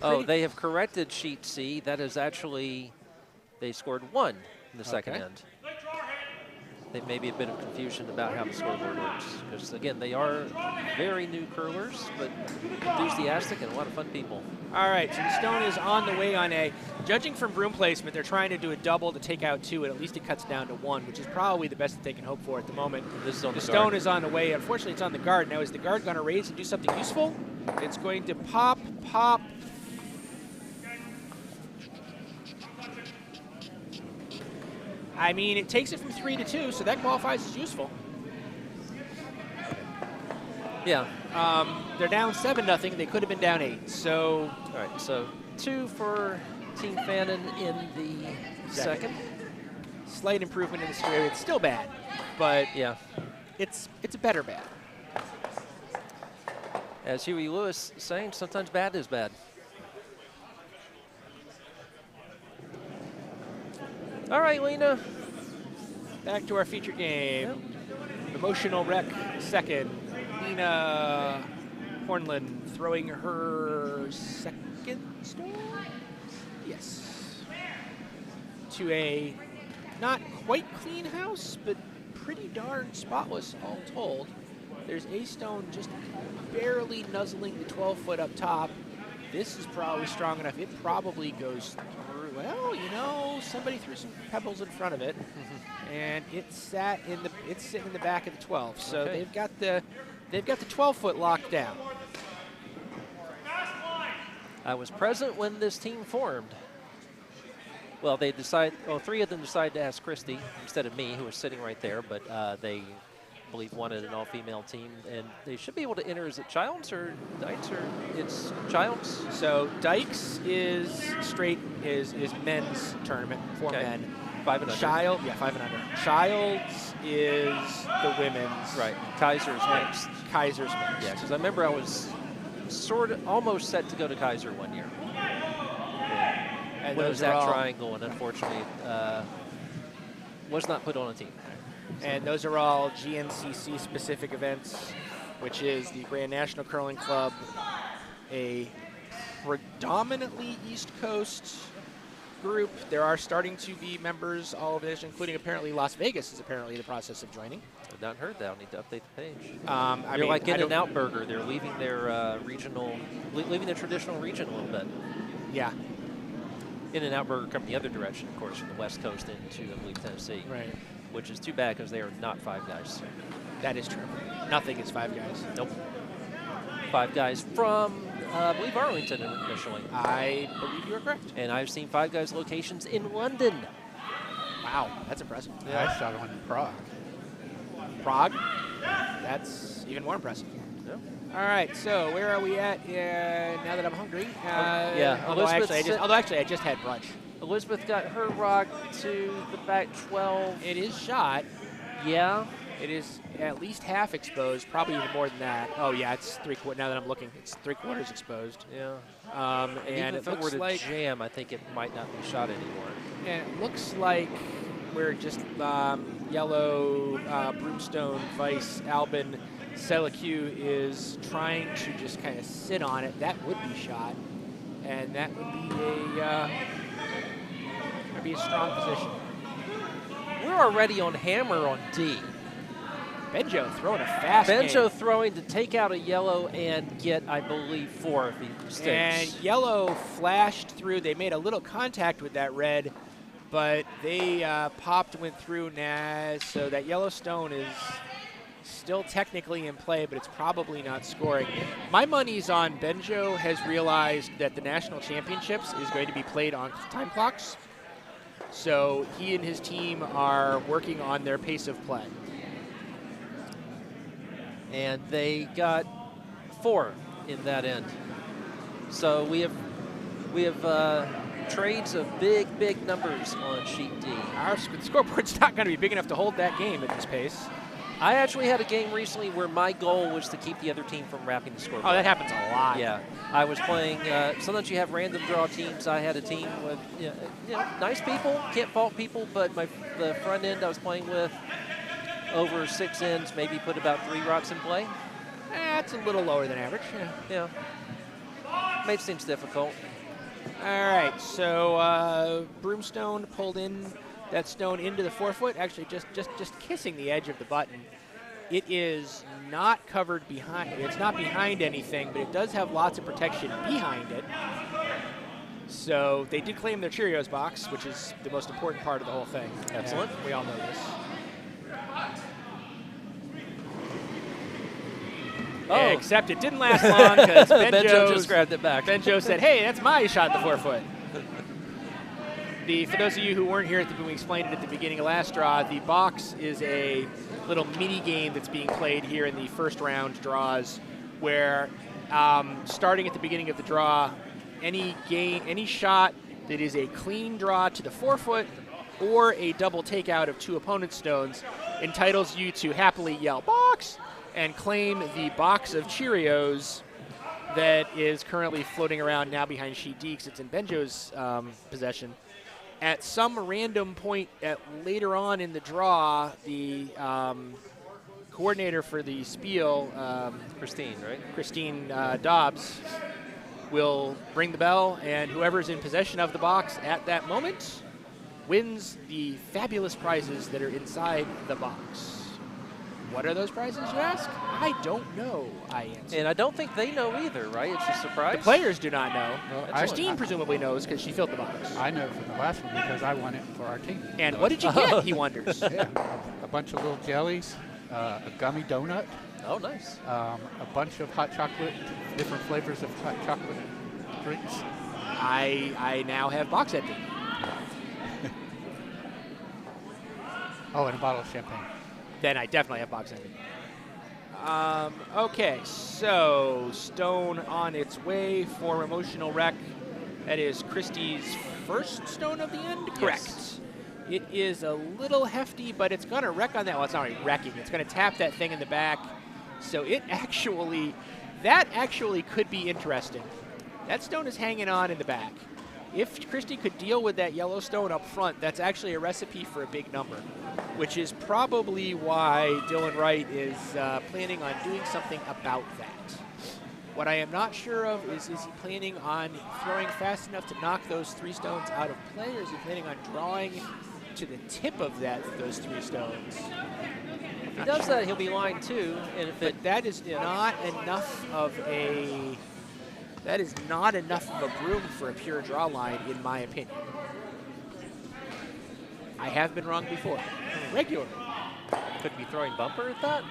Oh, they have corrected sheet C. That is actually, they scored 1 in the second end. There may be a bit of confusion about how the scoreboard works. Because, again, they are very new curlers, but enthusiastic and a lot of fun people. All right, so the stone is on the way on A. Judging from broom placement, they're trying to do a double to take out 2, and at least it cuts down to 1, which is probably the best that they can hope for at the moment. This is on the stone is on the way. Unfortunately, it's on the guard. Now, is the guard going to raise and do something useful? It's going to pop. I mean, it takes it from 3 to 2, so that qualifies as useful. Yeah. They're down 7-0. They could have been down 8. So, all right. So 2 for Team Fannin in the second. Slight improvement in the straight. It's still bad, but Yeah. it's a better bad. As Huey Lewis is saying, sometimes bad is bad. All right, Lena. Back to our feature game. Emotional wreck second. Lena Hornlein throwing her second stone? Yes. To a not quite clean house, but pretty darn spotless all told. There's a stone just barely nuzzling the 12-foot up top. This is probably strong enough. It probably goes through. Well, you know, somebody threw some pebbles in front of it, and it's sitting in the back of the 12. So Okay. they've got the 12-foot locked down. I was present when this team formed. Well, they three of them decided to ask Kristy instead of me, who was sitting right there, but they, I believe, wanted an all-female team, and they should be able to enter. Is it Childs or Dykes, or it's Childs? So Dykes is men's tournament for Okay. men. 5 and under. 5 and under. Childs is the women's. Right. Kaiser's mixed. Kaiser's mixed. Yeah, because I remember I was almost set to go to Kaiser one year. And When it those was are that all- triangle, and unfortunately was not put on a team. And those are all GNCC specific events, which is the Grand National Curling Club, a predominantly East Coast group. There are starting to be members all over this, including apparently Las Vegas is apparently in the process of joining. I've not heard that. I'll need to update the page. I They're like I don't- In-N-Out Burger. They're leaving their leaving their traditional region a little bit. Yeah. In-N-Out Burger come the other direction, of course, from the West Coast into, I believe, Tennessee. Right. Which is too bad because they are not Five Guys. That is true. Nothing is Five Guys. Nope. Five Guys from, I believe, Arlington initially. I believe you are correct. And I've seen Five Guys locations in London. Wow, that's impressive. I saw one in Prague. Prague? That's even more impressive. Yeah. All right, so where are we at now that I'm hungry? Yeah, Although Elizabeth actually, I just had brunch. Elizabeth got her rock to the back 12. It is shot. Yeah. It is at least half exposed, probably even more than that. Oh, yeah, it's 3/4. Now that I'm looking, it's 3/4 exposed. Yeah. And Even it if it looks were to like jam, I think it might not be shot anymore. and it looks like we're just yellow Broomstone Vice Alban Celiku is trying to just kind of sit on it. That would be shot, and that would be a strong position. We're already on hammer on D. Benjo throwing a fast Benjo game. throwing to take out a yellow and get, I believe, 4 if he And sticks. yellow flashed through. They made a little contact with that red, but they went through Naz. So that yellow stone is still technically in play, but it's probably not scoring. My money's on Benjo has realized that the national championships is going to be played on time clocks. So he and his team are working on their pace of play. And they got 4 in that end. So we have trades of big numbers on sheet D. Our scoreboard's not going to be big enough to hold that game at this pace. I actually had a game recently where my goal was to keep the other team from wrapping the scoreboard. Oh, that happens a lot. Yeah, I was playing. Sometimes you have random draw teams. I had a team with nice people, can't fault people, but the front end I was playing with over 6 ends, maybe put about 3 rocks in play. That's a little lower than average. Yeah, made seems difficult. All right, so Broomstone pulled in that stone into the 4-foot, actually just kissing the edge of the button. It is not covered behind. It's not behind anything, but it does have lots of protection behind it. So they did claim their Cheerios box, which is the most important part of the whole thing. Excellent. And we all know this. Oh. Except it didn't last long because Benjo just grabbed it back. Benjo said, "Hey, that's my shot in the 4-foot." For those of you who weren't here when we explained it at the beginning of last draw, the box is a little mini game that's being played here in the first round draws, where starting at the beginning of the draw, any shot that is a clean draw to the forefoot or a double takeout of 2 opponent's stones entitles you to happily yell box and claim the box of Cheerios that is currently floating around now behind sheet D because it's in Benjo's possession. At some random point later on in the draw, the coordinator for the Spiel, Christine, right? Christine Dobbs, will ring the bell, and whoever's in possession of the box at that moment wins the fabulous prizes that are inside the box. What are those prizes, you ask? I don't know, I answer. And I don't think they know either, right? It's a surprise. The players do not know. Well, Christine presumably knows because she filled the box. I know from the last one because I won it for our team. And what did you get, he wonders? Yeah, a bunch of little jellies, a gummy donut, Oh, nice. a bunch of hot chocolate, different flavors of hot chocolate drinks. I now have box empty. Oh, and a bottle of champagne. Then I definitely have box empty. Okay, so stone on its way for Emotional Wreck. That is Kristy's first stone of the end? Correct. It is a little hefty, but it's going to wreck on that. Well, it's not really wrecking. It's going to tap that thing in the back. So that actually could be interesting. That stone is hanging on in the back. If Kristy could deal with that yellow stone up front, that's actually a recipe for a big number, which is probably why Dillon Wright is planning on doing something about that. What I am not sure of is he planning on throwing fast enough to knock those 3 stones out of play, or is he planning on drawing to the tip of those 3 stones? If he does that, he'll be line 2. And if But that is not enough of a broom for a pure draw line, in my opinion. I have been wrong before, regularly. could be throwing bumper at that.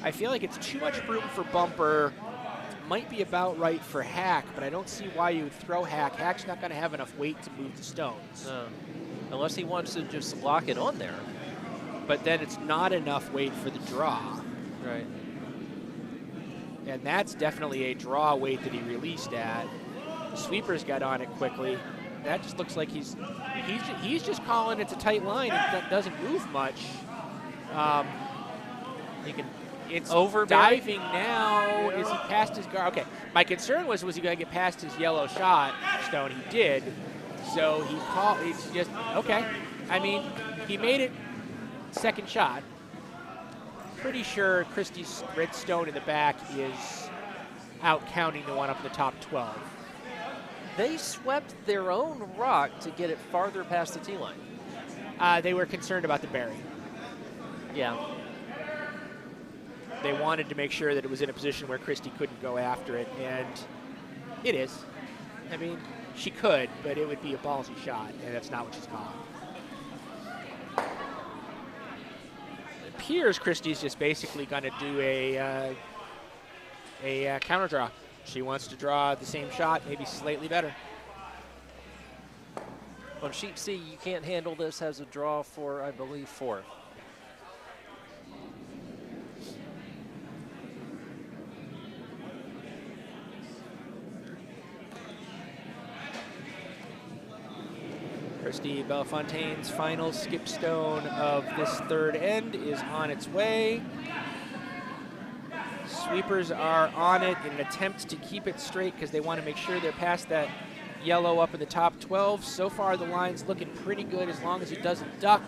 I feel like it's too much broom for bumper. It might be about right for hack, but I don't see why you would throw hack. Hack's not going to have enough weight to move the stones. No. Unless he wants to just lock it on there. But then it's not enough weight for the draw. Right. And that's definitely a draw weight that he released at. The sweeper's got on it quickly. That just looks like he's just calling it's a tight line. It doesn't move much. It's over diving now. Is he past his guard? Okay. My concern was he going to get past his yellow shot stone? He did. So he called. It's just okay. I mean, he made it second shot. Pretty sure Kristy's red stone in the back is out counting the one up in the top 12. They swept their own rock to get it farther past the tee line. They were concerned about the berry. Yeah. They wanted to make sure that it was in a position where Kristy couldn't go after it, and it is. I mean, she could, but it would be a ballsy shot, and that's not what she's calling. It appears Kristy's just basically going to do a counter draw. She wants to draw the same shot, maybe slightly better. On sheet C, you can't handle this as a draw for, I believe, 4. Kristy Bellefontaine's final skip stone of this third end is on its way. Sweepers are on it in an attempt to keep it straight because they want to make sure they're past that yellow up in the top 12. So far, the line's looking pretty good as long as it doesn't duck.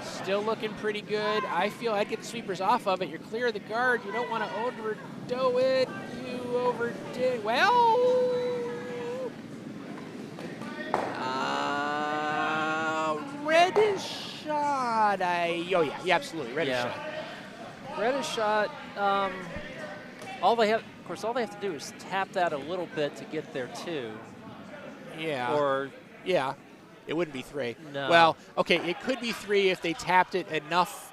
Still looking pretty good. I feel I'd get the sweepers off of it. You're clear of the guard. You don't want to overdo it. You overdid. Well, reddish shot. Oh yeah, absolutely, reddish shot. Reddish shot. All they have to do is tap that a little bit to get there too. Yeah. Or yeah, it wouldn't be 3. No. Well, okay, it could be 3 if they tapped it enough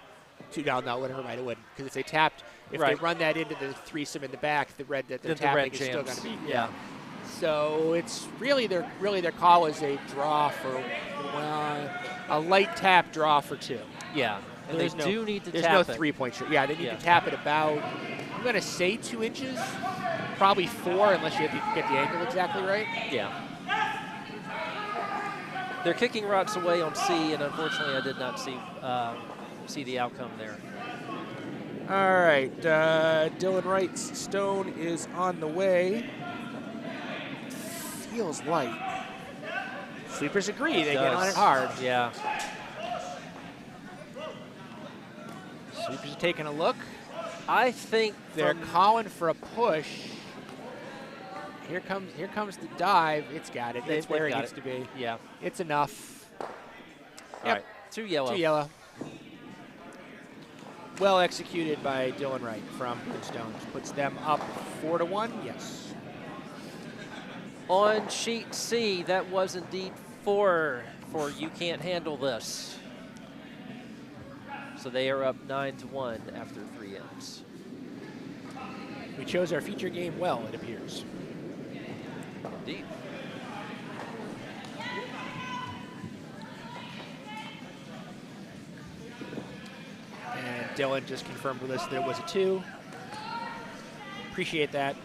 to. No, never mind, it wouldn't, because if they tapped, if they run that into the threesome in the back, the red that they're tapping is still going to be. Yeah. So it's really their call is a draw for a light tap draw for 2. Yeah. And they do need to tap it. There's no 3-point shot. Yeah, they need to tap it about I'm going to say 2 inches, probably 4 unless you have to get the angle exactly right. Yeah. They're kicking rocks away on C, and unfortunately I did not see the outcome there. All right, Dillon Wright's stone is on the way. Feels light. Sweepers agree, they get on it hard. Yeah. Sweepers are taking a look. I think They're calling for a push. Here comes the dive. It's got it. It's where it needs to be. Yeah. It's enough. All Yep. right. 2 yellow. 2 yellow. Well executed by Dillon Wright from Broomstone'd. Puts them up 4-1. Yes. On sheet C, that was indeed 4 for You Can't Handle This. So they are up 9-1 after 3 ends. We chose our feature game well, it appears. Indeed. And Dillon just confirmed with us that it was a 2. Appreciate that.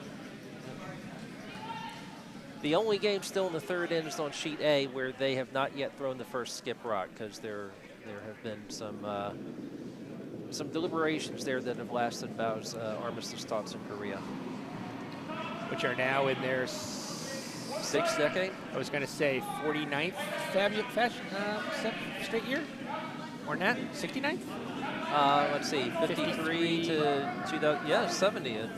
The only game still in the 3rd end is on sheet A, where they have not yet thrown the first skip rock, because there have been some deliberations there that have lasted about as armistice thoughts in Korea. Which are now in their 6th decade? I was going to say 49th straight year? Or not? 69th? Let's see, 53 to 2000, yeah, 70.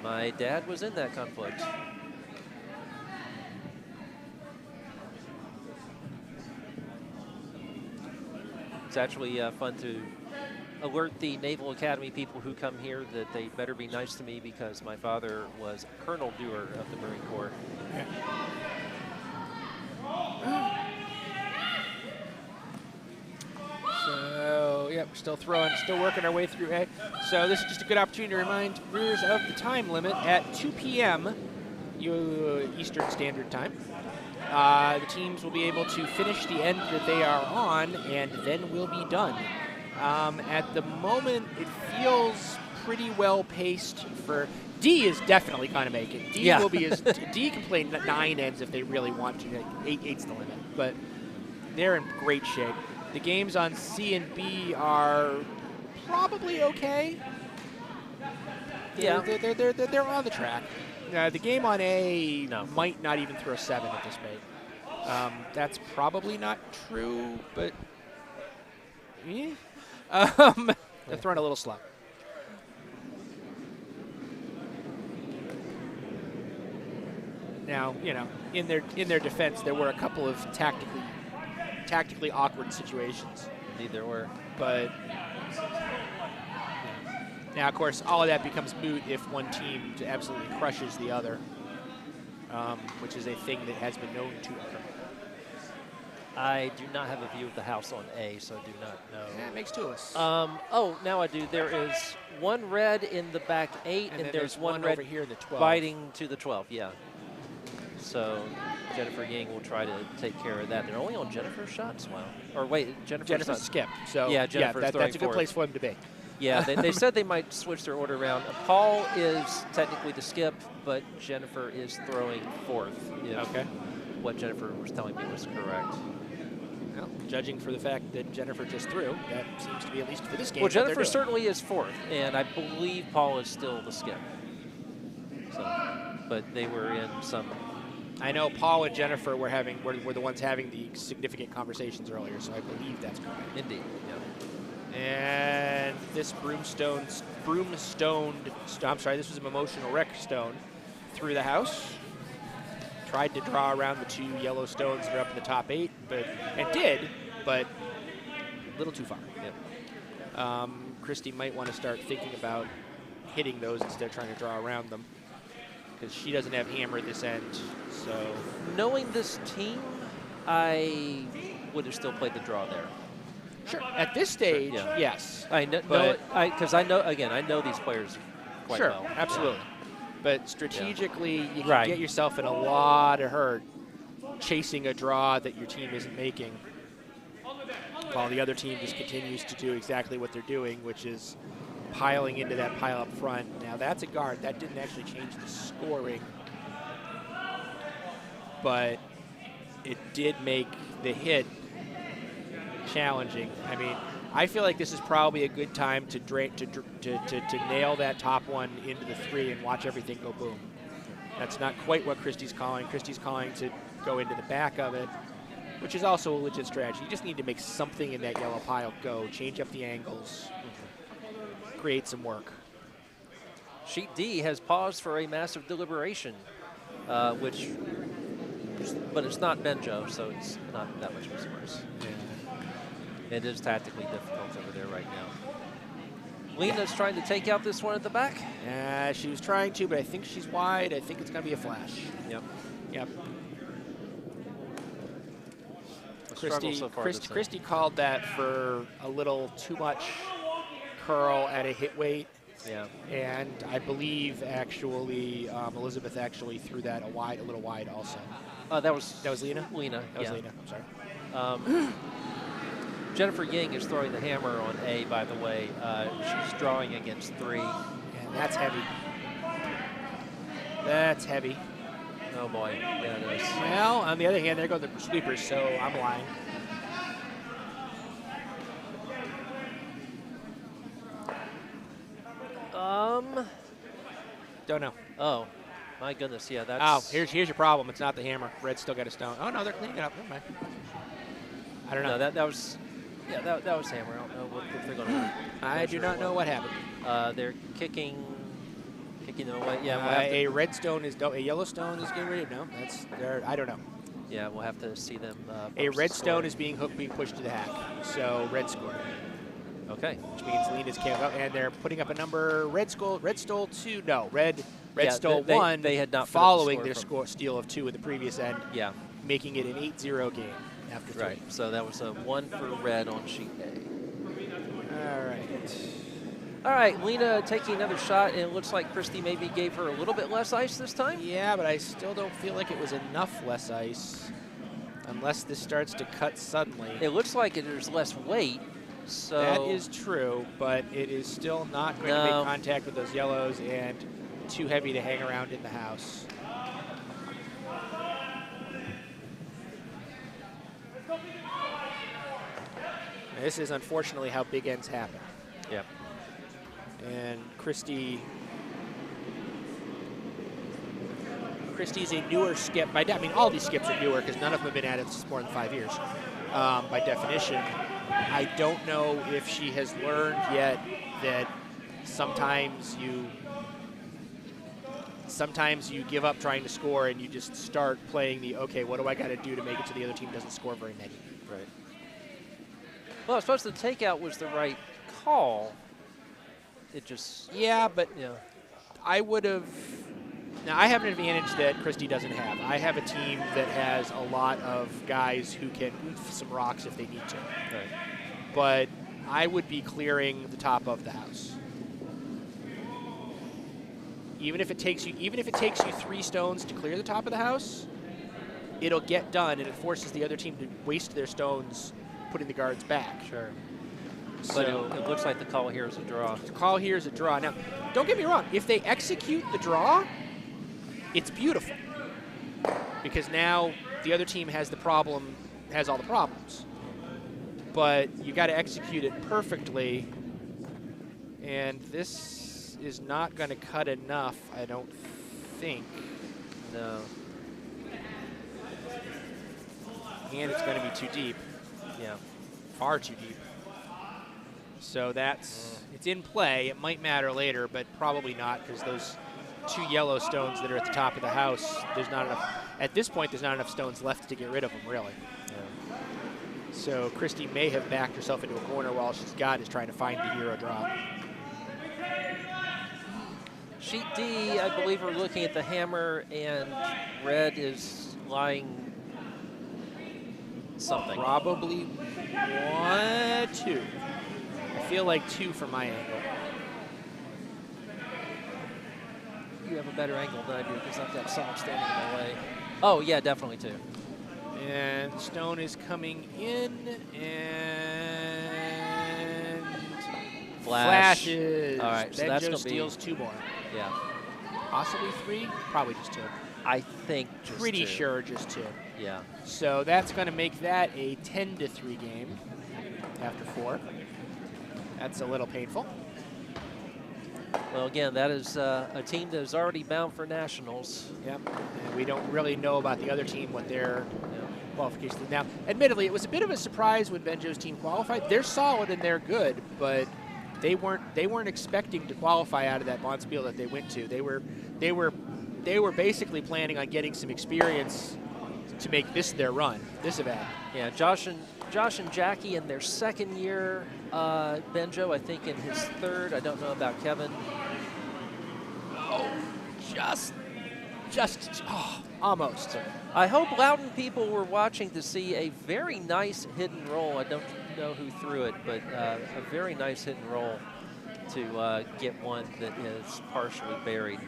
My dad was in that conflict. It's actually fun to alert the Naval Academy people who come here that they better be nice to me, because my father was Colonel Dewar of the Marine Corps. Yeah. So, yep, still working our way through A. So this is just a good opportunity to remind viewers of the time limit at 2 p.m. Eastern Standard Time. The teams will be able to finish the end that they are on, and then we'll be done. At the moment, it feels pretty well paced for D. Is definitely going to make it. D will be D can play 9 ends if they really want to. 8's the limit, but they're in great shape. The games on C and B are probably okay. Yeah, they're on the track. The game on A might not even throw 7 at this rate. That's probably not true, but they're throwing a little slow. Now, in their defense, there were a couple of tactically awkward situations. Indeed there were. But now, of course, all of that becomes moot if one team absolutely crushes the other, which is a thing that has been known to occur. I do not have a view of the house on A, so I do not know. Yeah, it makes 2 of us. Oh, now I do. There is 1 red in the back 8, and there's 1 red over here in the 12. biting to the 12, yeah. So Jennifer Ying will try to take care of that. They're only on Jennifer's shots? Wow. Or wait, Jennifer's skip. So yeah, Jennifer's that's a good place for them to be. Yeah, they said they might switch their order around. Paul is technically the skip, but Jennifer is throwing 4th. Okay. What Jennifer was telling me was correct. Well, judging for the fact that Jennifer just threw, that seems to be, at least for this game, well, Jennifer certainly is 4th, and I believe Paul is still the skip. So, but they were in some... I know Paul and Jennifer were the ones having the significant conversations earlier, so I believe that's correct. Indeed, yeah. And this Broomstone'd, I'm sorry, this was a Mimosional wreck stone through the house. Tried to draw around the 2 yellow stones that are up in the top 8, but a little too far. Yep. Kristy might want to start thinking about hitting those instead of trying to draw around them, because she doesn't have hammer at this end. So, knowing this team, I would have still played the draw there. Sure. At this stage, yes. I know, because I know these players quite well. Sure, absolutely. Yeah. But strategically, you can get yourself in a lot of hurt chasing a draw that your team isn't making. while the other team just continues to do exactly what they're doing, which is piling into that pile up front. Now that's a guard. That didn't actually change the scoring, but it did make the hit challenging. I mean, I feel like this is probably a good time to nail that top one into the 3 and watch everything go boom. That's not quite what Kristy's calling. Kristy's calling to go into the back of it, which is also a legit strategy. You just need to make something in that yellow pile go, change up the angles, create some work. Sheet D has paused for a massive deliberation, but it's not Benjo, so it's not that much of a surprise. Yeah. It is tactically difficult over there right now. Lena's trying to take out this one at the back. She was trying to, but I think she's wide. I think it's going to be a flash. Yep. Yep. Kristy, Kristy called that for a little too much curl at a hit weight. Yeah. And I believe actually Elizabeth actually threw that a little wide also. That was Lena? Lena. That was Lena. I'm sorry. Jennifer Ying is throwing the hammer on A, by the way. She's drawing against 3. And that's heavy. That's heavy. Oh, boy. Yeah, it is. Well, on the other hand, there go the sweepers, so I'm lying. Don't know. Oh, my goodness. Yeah, that's... Oh, here's your problem. It's not the hammer. Red's still got a stone. Oh, no, they're cleaning it up. Never mind. I don't know. No, that was... Yeah, that was hammer. I don't know if they're going to... I do not know what happened. They're kicking them away. Yeah, a red stone is... a yellow stone is getting ready. No, that's... I don't know. Yeah, we'll have to see them... a red stone is being pushed to the hack. So red scored. Okay. Which means Lena's came up, and they're putting up a number. Red stole 2. No, red stole 1. They had not following their steal of 2 at the previous end. Yeah. Making it an 8-0 game after 3. Right. So that was a 1 for red on sheet A. All right. All right, Lena taking another shot, and it looks like Kristy maybe gave her a little bit less ice this time. Yeah, but I still don't feel like it was enough less ice, unless this starts to cut suddenly. It looks like there's less weight. So that is true, but it is still not going to make contact with those yellows and too heavy to hang around in the house. Now, this is unfortunately how big ends happen. Yep. And Kristy's a newer skip. I mean, all these skips are newer because none of them have been at it for more than 5 years, by definition. I don't know if she has learned yet that sometimes you give up trying to score and you just start playing the, okay, what do I got to do to make it so the other team doesn't score very many? Right. Well, I suppose the takeout was the right call. It just... Yeah, but yeah. I would have... Now, I have an advantage that Kristy doesn't have. I have a team that has a lot of guys who can oof some rocks if they need to. Right. But I would be clearing the top of the house. Even if it takes you 3 stones to clear the top of the house, it'll get done, and it forces the other team to waste their stones putting the guards back. Sure. So but it looks like the call here is a draw. The call here is a draw. Now, don't get me wrong. If they execute the draw, it's beautiful, because now the other team has all the problems. But you got to execute it perfectly, and this is not going to cut enough, I don't think. No. And it's going to be too deep. Yeah. Far too deep. So it's in play. It might matter later, but probably not, because those 2 yellow stones that are at the top of the house, there's not enough. At this point, there's not enough stones left to get rid of them, really. Yeah. So Kristy may have backed herself into a corner while she's is trying to find the hero drop. Sheet D, I believe we're looking at the hammer, and red is lying something. Probably 1, 2. I feel like 2 from my angle. You have a better angle than I do because I've got someone standing in my way. Oh, yeah, definitely 2. And the stone is coming in, and flashes. All right, so Benjo that's going to steals 2 more. Yeah. Possibly 3, probably just 2. I think just Pretty 2. sure just 2. Yeah. So that's going to make that a 10-3 game after 4. That's a little painful. Well, again, that is a team that is already bound for nationals. Yep. And we don't really know about the other team, what their qualifications are. Now, admittedly, it was a bit of a surprise when Benjo's team qualified. They're solid and they're good, but they weren't expecting to qualify out of that Spiel that they went to. They were basically planning on getting some experience to make this their run, this event. Yeah, Josh and Jackie in their 2nd year. Benjo, I think, in his 3rd. I don't know about Kevin. Oh, almost. I hope Loudon people were watching to see a very nice hit and roll. I don't know who threw it, but a very nice hit and roll to get one that is partially buried.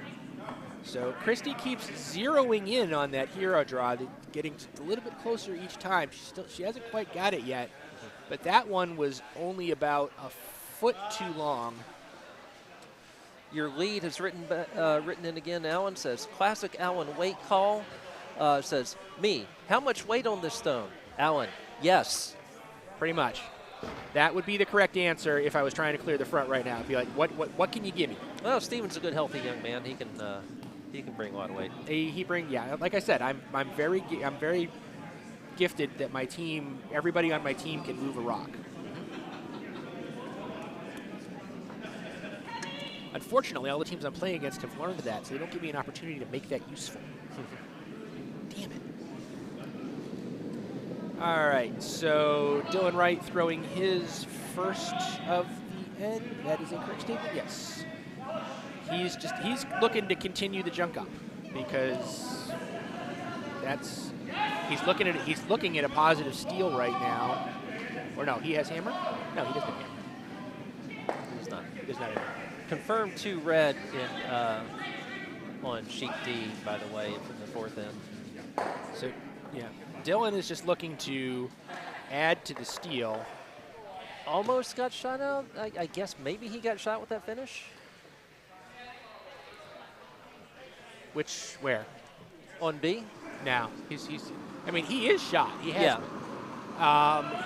So Kristy keeps zeroing in on that hero draw, getting a little bit closer each time. She hasn't quite got it yet, but that one was only about a foot too long. Your lead has written in again. Alan says, classic Alan weight call. Says, me, how much weight on this stone? Alan, yes. Pretty much. That would be the correct answer if I was trying to clear the front right now. I'd be like, what can you give me? Well, Steven's a good, healthy young man. He can bring a lot of weight. Like I said, I'm very gifted that my team, everybody on my team can move a rock. Unfortunately, all the teams I'm playing against have learned that, so they don't give me an opportunity to make that useful. Damn it. All right, so Dillon Wright throwing his first of the end. That is a correct statement, yes. He's looking to continue the junk up because he's looking at a positive steal right now. Or no, he has hammer? No, he doesn't have hammer. He's not. He does not have hammer. Confirmed 2 red on sheet D, by the way, from the 4th end. So, yeah, Dillon is just looking to add to the steal. Almost got shot out. I guess maybe he got shot with that finish. Where? On B? Now, I mean, he is shot. He has been.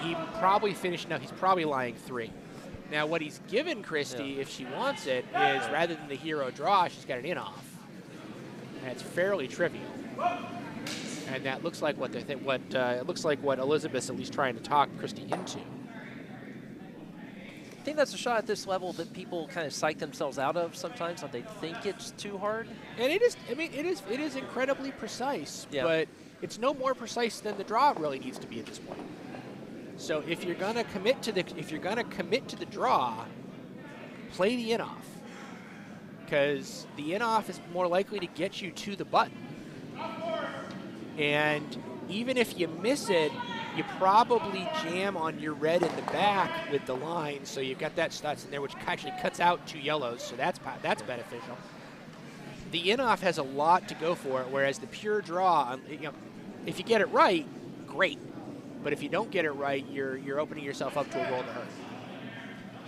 He probably finished, no, he's probably lying 3. Now, what he's given Kristy, if she wants it, is rather than the hero draw, she's got an in-off. And it's fairly trivial. And that looks like what it looks like what Elizabeth's at least trying to talk Kristy into. I think that's a shot at this level that people kind of psych themselves out of sometimes, when they think it's too hard. And it is. I mean, it is incredibly precise, but it's no more precise than the draw really needs to be at this point. So if you're gonna commit to the draw, play the in-off, because the in-off is more likely to get you to the button. And even if you miss it, you probably jam on your red in the back with the line, so you've got that stats in there, which actually cuts out 2 yellows, so that's beneficial. The in-off has a lot to go for it, whereas the pure draw, if you get it right, great. But if you don't get it right, you're opening yourself up to a roll to hurt.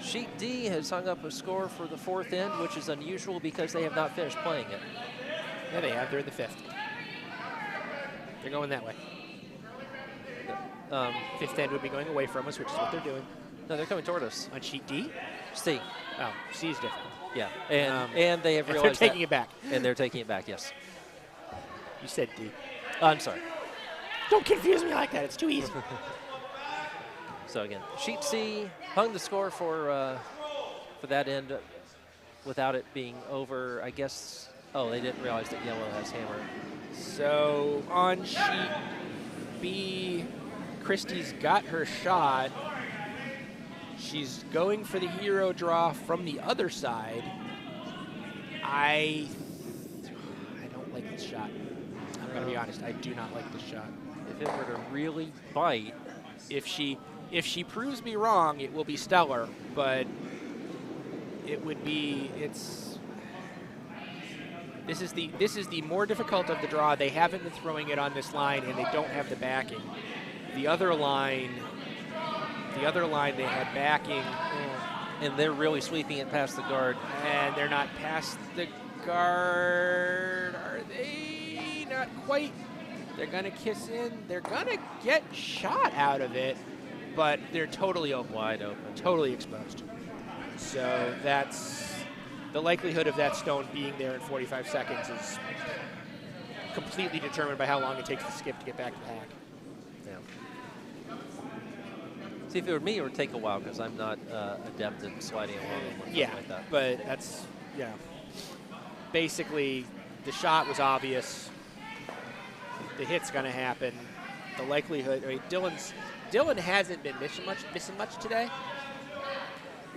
Sheet D has hung up a score for the 4th end, which is unusual because they have not finished playing it. Yeah, they have. They're in the 5th. They're going that way. 5th end would be going away from us, which is what they're doing. No, they're coming toward us. On sheet D? C. Oh, C is different. Yeah, and they have realized they're taking it back. And they're taking it back, yes. You said D. I'm sorry. Don't confuse me like that. It's too easy. So again, sheet C hung the score for that end without it being over. I guess. Oh, they didn't realize that yellow has hammer. So on sheet B, Kristy's got her shot. She's going for the hero draw from the other side. I don't like this shot. I'm gonna be honest. I do not like this shot. If it were to really bite, if she proves me wrong, it will be stellar. But it would be This is the more difficult of the draw. They haven't been throwing it on this line, and they don't have the backing. The other line, they had backing. And they're really sweeping it past the guard. And they're not past the guard. Are they? Not quite. They're going to kiss in. They're going to get shot out of it, but they're totally open. Wide open. Totally exposed. So that's the likelihood of that stone being there in 45 seconds is completely determined by how long it takes the skip to get back to the hack. Yeah. See, if it were me, it would take a while because I'm not adept at sliding along. Yeah, like that. but that's, basically the shot was obvious. The hit's going to happen. The likelihood, I mean, Dillon hasn't been missing much today,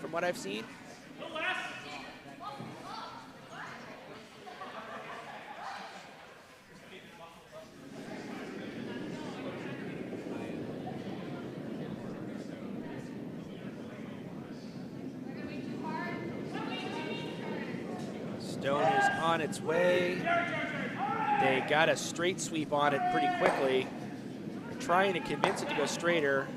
from what I've seen. Stone is on its way. They got a straight sweep on it pretty quickly. They're trying to convince it to go straighter.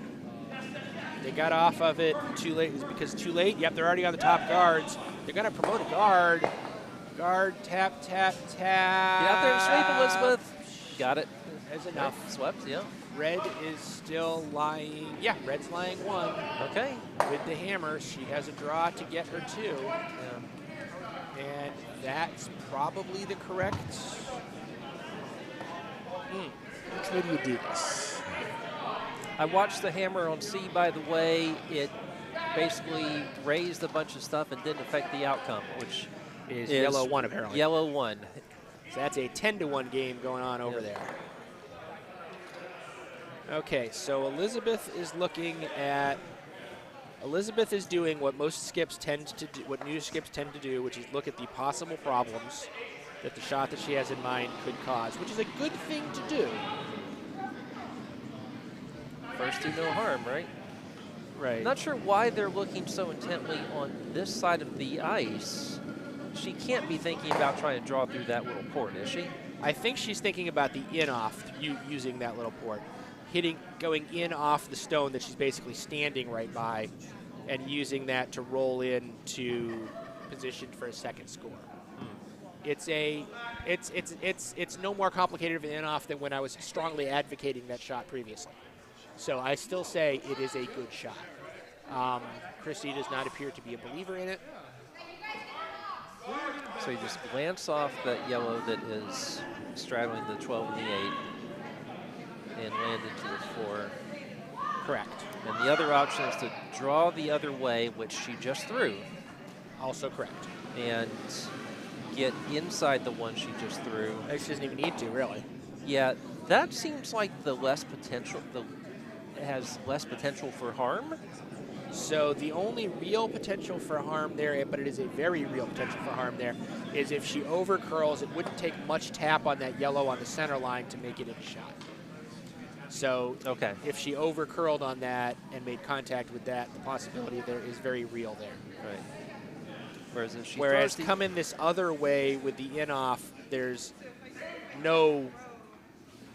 They got off of it too late. Because too late? Yep, they're already on the top guards. They're going to promote a guard. Guard, tap, tap, tap. Get out there and sweep, Elizabeth. Got it. That's enough. Swept, yeah. Red is still lying. Yeah, Red's lying 1. Okay. With the hammer, she has a draw to get her 2. Yeah. And that's probably the correct. Which way do you do this? I watched the hammer on C, by the way. It basically raised a bunch of stuff and didn't affect the outcome, which is yellow 1 apparently. Yellow 1. So that's a 10-1 game going on over there. Okay, so Elizabeth is looking at. Elizabeth is doing what most skips tend to do, what new skips tend to do, which is look at the possible problems that the shot that she has in mind could cause, which is a good thing to do. First do no harm, right? Right. Not sure why they're looking so intently on this side of the ice. She can't be thinking about trying to draw through that little port, is she? I think she's thinking about the in-off, using that little port. Going in off the stone that she's basically standing right by and using that to roll into position for a second score. It's no more complicated of an in-off than when I was strongly advocating that shot previously. So I still say it is a good shot. Kristy does not appear to be a believer in it. So you just glance off that yellow that is straddling the 12 and the 8 and land into the 4. Correct. And the other option is to draw the other way, which she just threw. Also correct. And get inside the one she just threw. She doesn't even need to, really. Yeah, that seems like the less potential, it has less potential for harm. So the only real potential for harm there, but it is a very real potential for harm there, is if she overcurls, it wouldn't take much tap on that yellow on the center line to make it in a shot. So if she overcurled on that and made contact with that, the possibility there is very real there. Right. Whereas coming this other way with the in-off, there's no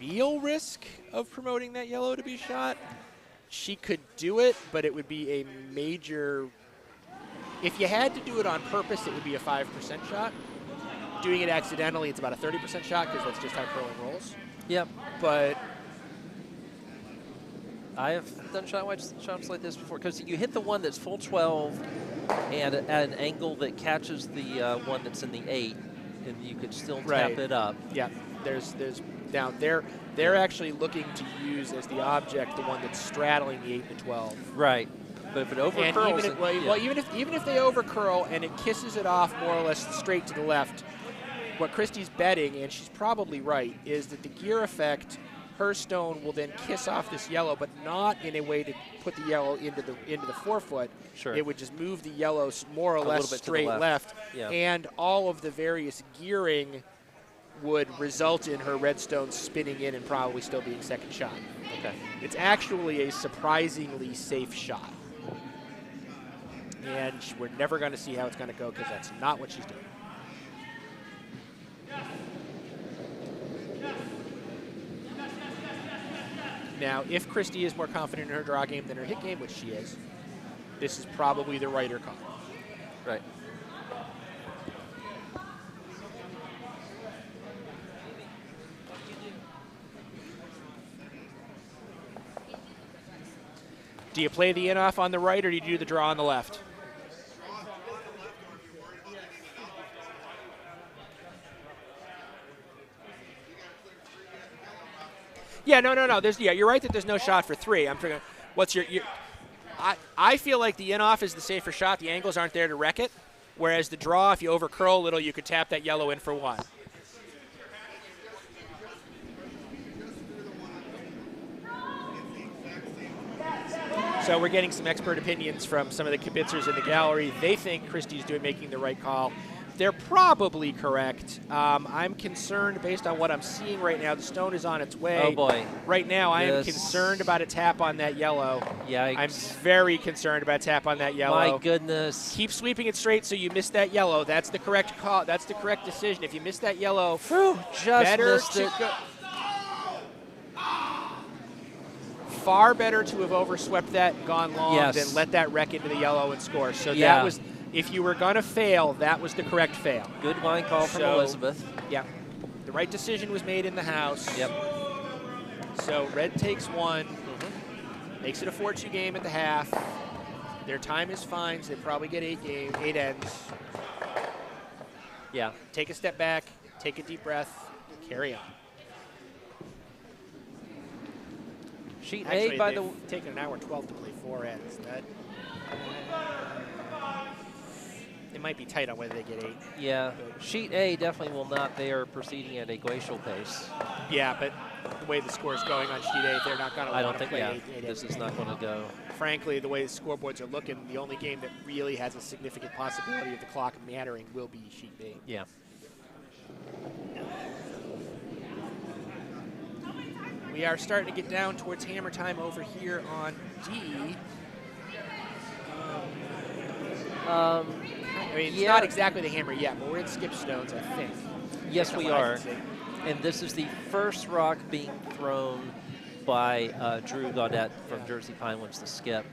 real risk of promoting that yellow to be shot. She could do it, but it would be a major. If you had to do it on purpose, it would be a 5% shot. Doing it accidentally, it's about a 30% shot because that's just how curling rolls. Yep. But I have done shots like this before because you hit the one that's full 12 and at an angle that catches the one that's in the 8, and you could still tap it up. Yeah. There's down there. They're actually looking to use as the object the one that's straddling the 8 and the 12. Right. But if it overcurls, even if they overcurl and it kisses it off more or less straight to the left, what Kristy's betting, and she's probably right, is that the gear effect, her stone will then kiss off this yellow, but not in a way to put the yellow into the forefoot. Sure. It would just move the yellow more or less straight left. Yeah. And all of the various gearing would result in her red stone spinning in and probably still being second shot. Okay. It's actually a surprisingly safe shot. And we're never going to see how it's going to go because that's not what she's doing. Now, if Kristy is more confident in her draw game than her hit game, which she is, this is probably the righter call. Right. Do you play the in-off on the right, or do you do the draw on the left? Yeah, no. You're right that there's no shot for 3. I'm figuring, what's your I feel like the in-off is the safer shot. The angles aren't there to wreck it. Whereas the draw, if you over curl a little, you could tap that yellow in for 1. So we're getting some expert opinions from some of the kibitzers in the gallery. They think Kristy's making the right call. They're probably correct. I'm concerned based on what I'm seeing right now. The stone is on its way. Oh, boy. Right now, I am concerned about a tap on that yellow. Yikes. I'm very concerned about a tap on that yellow. My goodness. Keep sweeping it straight so you miss that yellow. That's the correct call. That's the correct decision. If you miss that yellow, Just missed it. Far better to have overswept that and gone long than let that wreck into the yellow and score. So that was, if you were going to fail, that was the correct fail. Good line call from Elizabeth. Yeah. The right decision was made in the house. Yep. So red takes 1, makes it a 4-2 game at the half. Their time is fine, so they probably get 8 ends. Yeah. Take a step back, take a deep breath, carry on. Sheet Actually, A, by the way. Taken an hour 12 to play 4 ends. That it might be tight on whether they get 8. Yeah. Sheet A definitely will not. They are proceeding at a glacial pace. Yeah, but the way the score is going on sheet 8, they're not going to I don't think, play 8 this is not going to go. Frankly, the way the scoreboards are looking, the only game that really has a significant possibility of the clock mattering will be sheet B. Yeah. We are starting to get down towards hammer time over here on D. I mean, it's not exactly the hammer yet, but we're in skip stones, I think. Yes, we are. And this is the first rock being thrown by Drew Gaudette from Jersey Pinelands, the skip.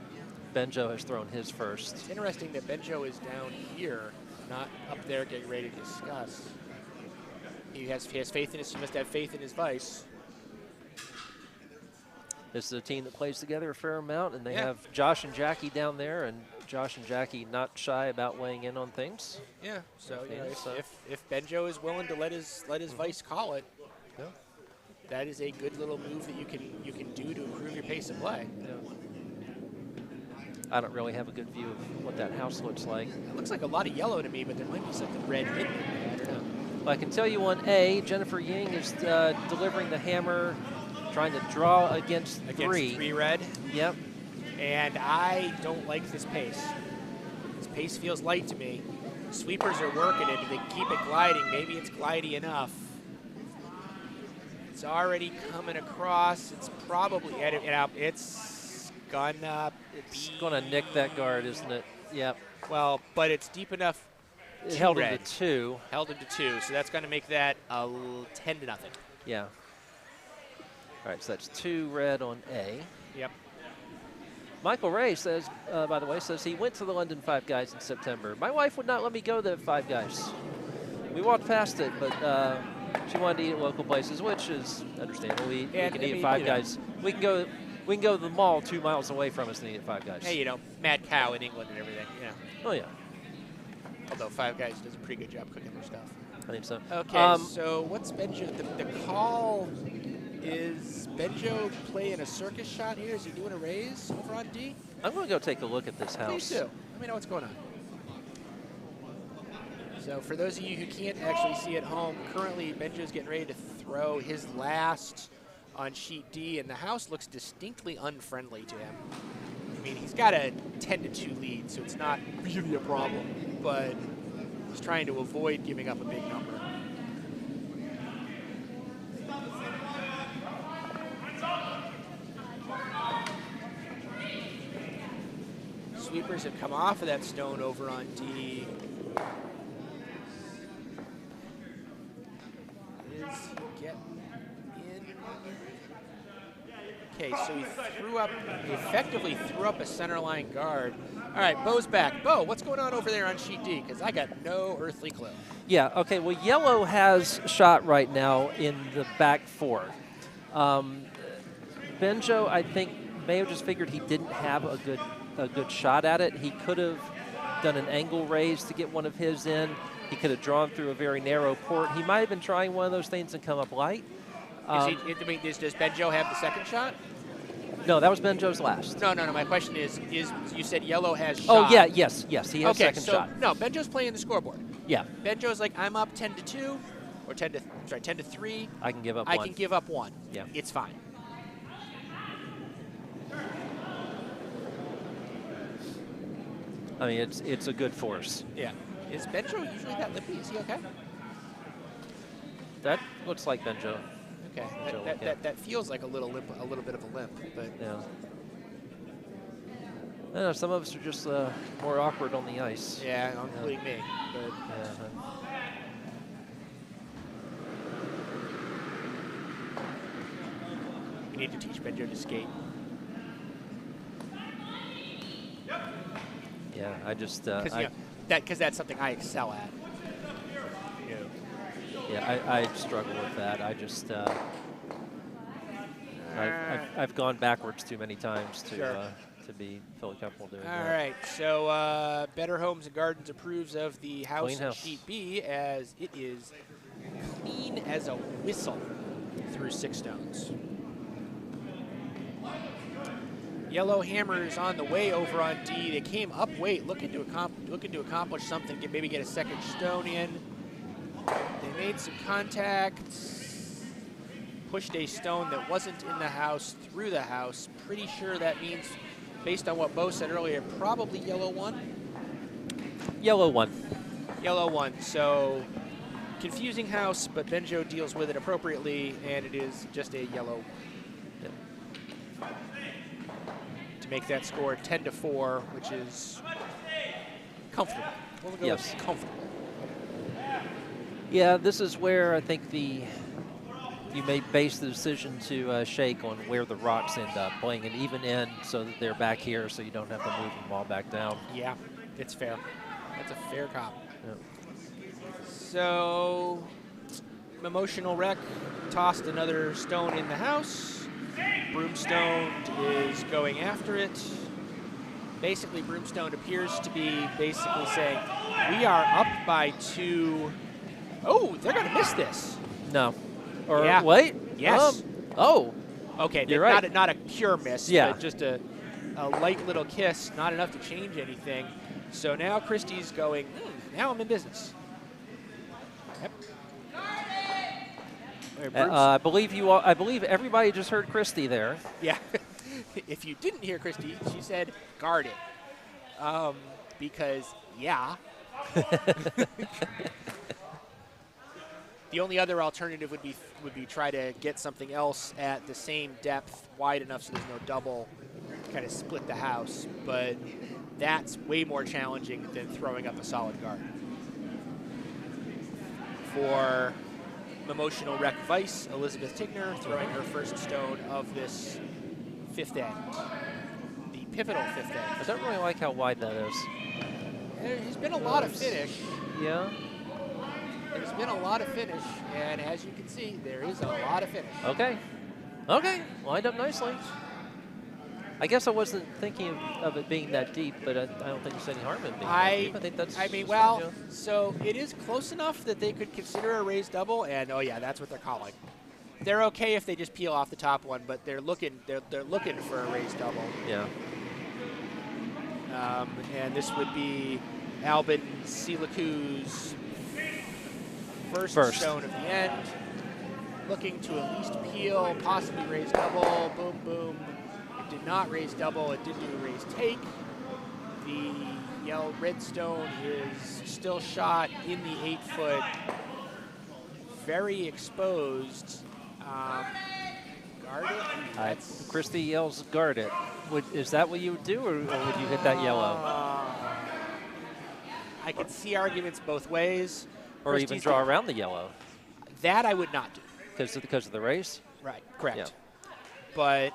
Benjo has thrown his first. It's interesting that Benjo is down here, not up there getting ready to discuss. He has faith in his, he must have faith in his vice. This is a team that plays together a fair amount, and they have Josh and Jackie down there, and Josh and Jackie not shy about weighing in on things. Yeah, so, you know, if Benjo is willing to let his vice call it, that is a good little move that you can do to improve your pace of play. Yeah. I don't really have a good view of what that house looks like. It looks like a lot of yellow to me, but there might be something red hidden. I don't know. Well, I can tell you on A, Jennifer Ying is delivering the hammer, trying to draw against 3. 3 red? Yep. And I don't like this pace. This pace feels light to me. Sweepers are working it. If they keep it gliding, maybe it's glidey enough. It's already coming across. It's probably, it's gonna nick that guard, isn't it? Yep. Well, but it's deep enough. It held him to 2. Held him to 2, so that's gonna make that a 10-0. Yeah. All right, so that's 2 red on A. Yep. Michael Ray says, by the way, says he went to the London Five Guys in September. My wife would not let me go to Five Guys. We walked past it, but she wanted to eat at local places, which is understandable. We can eat at Five Guys. We can go to the mall 2 miles away from us and eat at Five Guys. Hey, you know, Mad Cow in England and everything. Yeah. Oh yeah. Although Five Guys does a pretty good job cooking their stuff. I think so. Okay, so what's Benjo? The call is Benjo playing a circus shot here? Is he doing a raise over on D? I'm going to go take a look at this house. Please do. Let me know what's going on. So for those of you who can't actually see at home, currently Benjo's getting ready to throw his last on sheet D, and the house looks distinctly unfriendly to him. I mean, he's got a 10-2 lead, so it's not really a problem, but he's trying to avoid giving up a big number. Sweepers have come off of that stone over on D. Is he getting in? Okay, so he effectively threw up a center line guard. All right, Bo's back. Bo, what's going on over there on sheet D? Because I got no earthly clue. Yeah, okay, well, yellow has shot right now in the back 4. Benjo, I think, may have just figured he didn't have a good shot at it. He could have done an angle raise to get one of his in. He could have drawn through a very narrow port. He might have been trying one of those things and come up light. Does Benjo have the second shot? No, that was Benjo's last. No. My question is you said yellow has shot. Oh, yeah, yes, he has second shot. No, Benjo's playing the scoreboard. Yeah. Benjo's like, I'm up 10-2, or 10 to 3. I can give up I one. can give up 1. Yeah. It's fine. I mean, it's a good force. Yeah. Is Benjo usually that limpy? Is he okay? That looks like Benjo. Okay. That feels like a little bit of a limp, but yeah. I know, some of us are just more awkward on the ice. Yeah, including me. But we need to teach Benjo to skate. Yeah, I just because that's something I excel at. Yeah, I struggle with that. I just I've gone backwards too many times to be fully comfortable doing that. All right, so Better Homes and Gardens approves of the house in sheet B as it is clean as a whistle through 6 stones. Yellow hammers on the way over on D. They came up weight, looking to accomplish something, maybe get a second stone in. They made some contact, pushed a stone that wasn't in the house through the house. Pretty sure that means, based on what Bo said earlier, probably yellow 1. Yellow 1. Yellow 1. So confusing house, but Benjo deals with it appropriately, and it is just a yellow. To make that score 10-4, which is comfortable. We'll go with comfortable. Yeah, this is where I think you may base the decision to shake on where the rocks end up, playing an even end so that they're back here so you don't have to move them all back down. Yeah, it's fair. That's a fair cop. Yep. So, Mimosional Wreck tossed another stone in the house. Broomstone'd is going after it. Basically, Broomstone'd appears to be basically saying, we are up by 2. Oh, they're going to miss this. No. Or yeah. wait. Yes. Okay, you're right. Not a pure miss, yeah. But just a light little kiss, not enough to change anything. So now Kristy's going, now I'm in business. Yep. I believe everybody just heard Kristy there. Yeah. If you didn't hear Kristy, she said guard it. Because yeah. The only other alternative would be try to get something else at the same depth, wide enough so there's no double, kind of split the house. But that's way more challenging than throwing up a solid guard. For Mimosional Wreck Vice, Elizabeth Tigner throwing her first stone of this 5th end. The pivotal 5th end. I don't really like how wide that is. There's been a lot of finish. Yeah. There's been a lot of finish, and as you can see, there is a lot of finish. Okay. Lined up nicely. I guess I wasn't thinking of it being that deep, but I don't think there's any harm in being that deep. I think that's. So it is close enough that they could consider a raised double, and oh yeah, that's what they're calling. They're okay if they just peel off the top one, but they're looking for a raised double. Yeah. And this would be Alban Celiku's first stone of the end. Looking to at least peel, possibly raise double. Boom, boom. It did not raise double. It did do a raise take. The yellow red stone is still shot in the 8-foot. Very exposed. Guard it. Kristy yells, guard it. Is that what you would do, or would you hit that yellow? I could see arguments both ways. Or even draw around the yellow. That I would not do. Because of the race? Right, correct. Yeah. But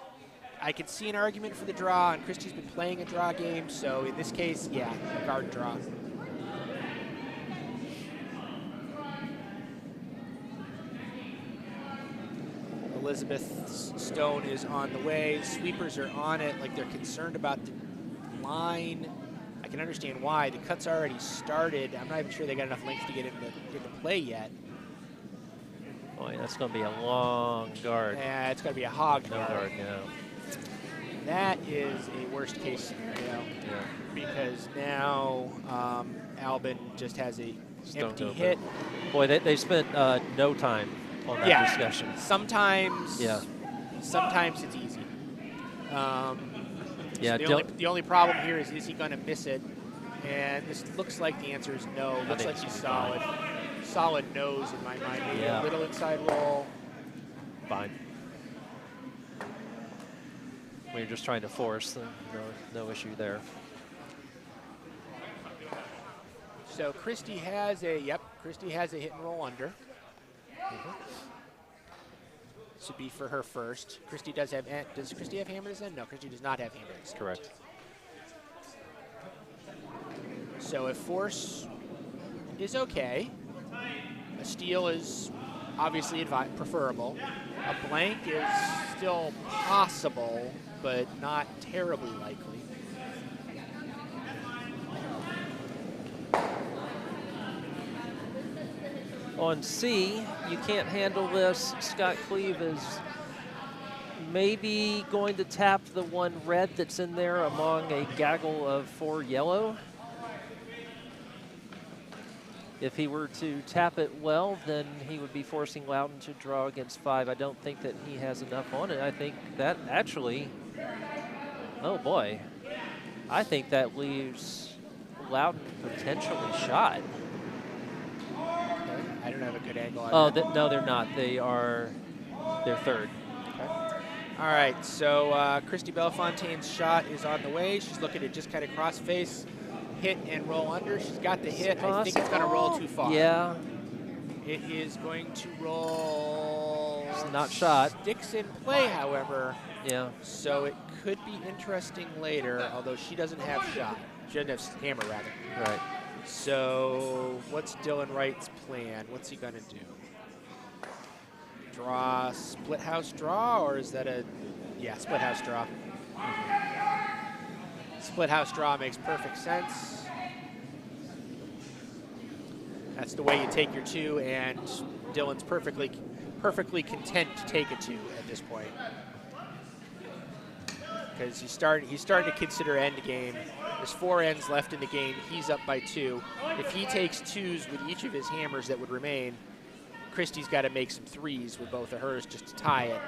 I could see an argument for the draw, and Kristy's been playing a draw game, so in this case, yeah, a guard draw. Elizabeth Stone is on the way. Sweepers are on it, like they're concerned about the line. I can understand why. The cut's already started. I'm not even sure they got enough length to get into play yet. Boy, that's going to be a long guard. Yeah, it's going to be a hog No guard. guard, yeah. That is a worst case scenario. Yeah. Because now Alban just has a Stone empty open. hit. Boy, they spent no time on that Yeah. discussion. Sometimes, Yeah. sometimes it's easy. Yeah, So the only problem here is he going to miss it? And this looks like the answer is no. Looks think like it's he's fine. solid. Solid nose in my mind. Maybe Yeah. a little inside roll. Fine. We're just trying to force, no issue there. So Kristy has a hit and roll under. This would be for her first. Kristy does Kristy have hammer this end? No, Kristy does not have hammer this end. Correct. So if force is okay, a steal is obviously preferable. A blank is still possible, but not terribly likely. On C, you can't handle this. Scott Cleve is maybe going to tap the one red that's in there among a gaggle of 4 yellow. If he were to tap it well, then he would be forcing Loudon to draw against 5. I don't think that he has enough on it. I think that actually, oh boy, I think that leaves Loudon potentially shot. I don't have a good angle on Oh, that. no, they're not. They're third. Okay. All right, so Kristy Bellefontaine's shot is on the way. She's looking to just kind of cross face, hit and roll under. She's got the hit. I think it's going to roll too far. Yeah. It is going to roll. It's not shot. Sticks in play, however. Yeah. So it could be interesting later, although she doesn't have shot. She doesn't have hammer, rather. Right. So what's Dillon Wright's plan? What's he going to do? Draw split house draw, or is that a, yeah, split house draw. Split house draw makes perfect sense. That's the way you take your 2, and Dillon's perfectly content to take a 2 at this point. Because he's starting to consider end game. There's 4 ends left in the game. He's up by 2. If he takes 2s with each of his hammers that would remain, Kristy's got to make some 3s with both of hers just to tie it.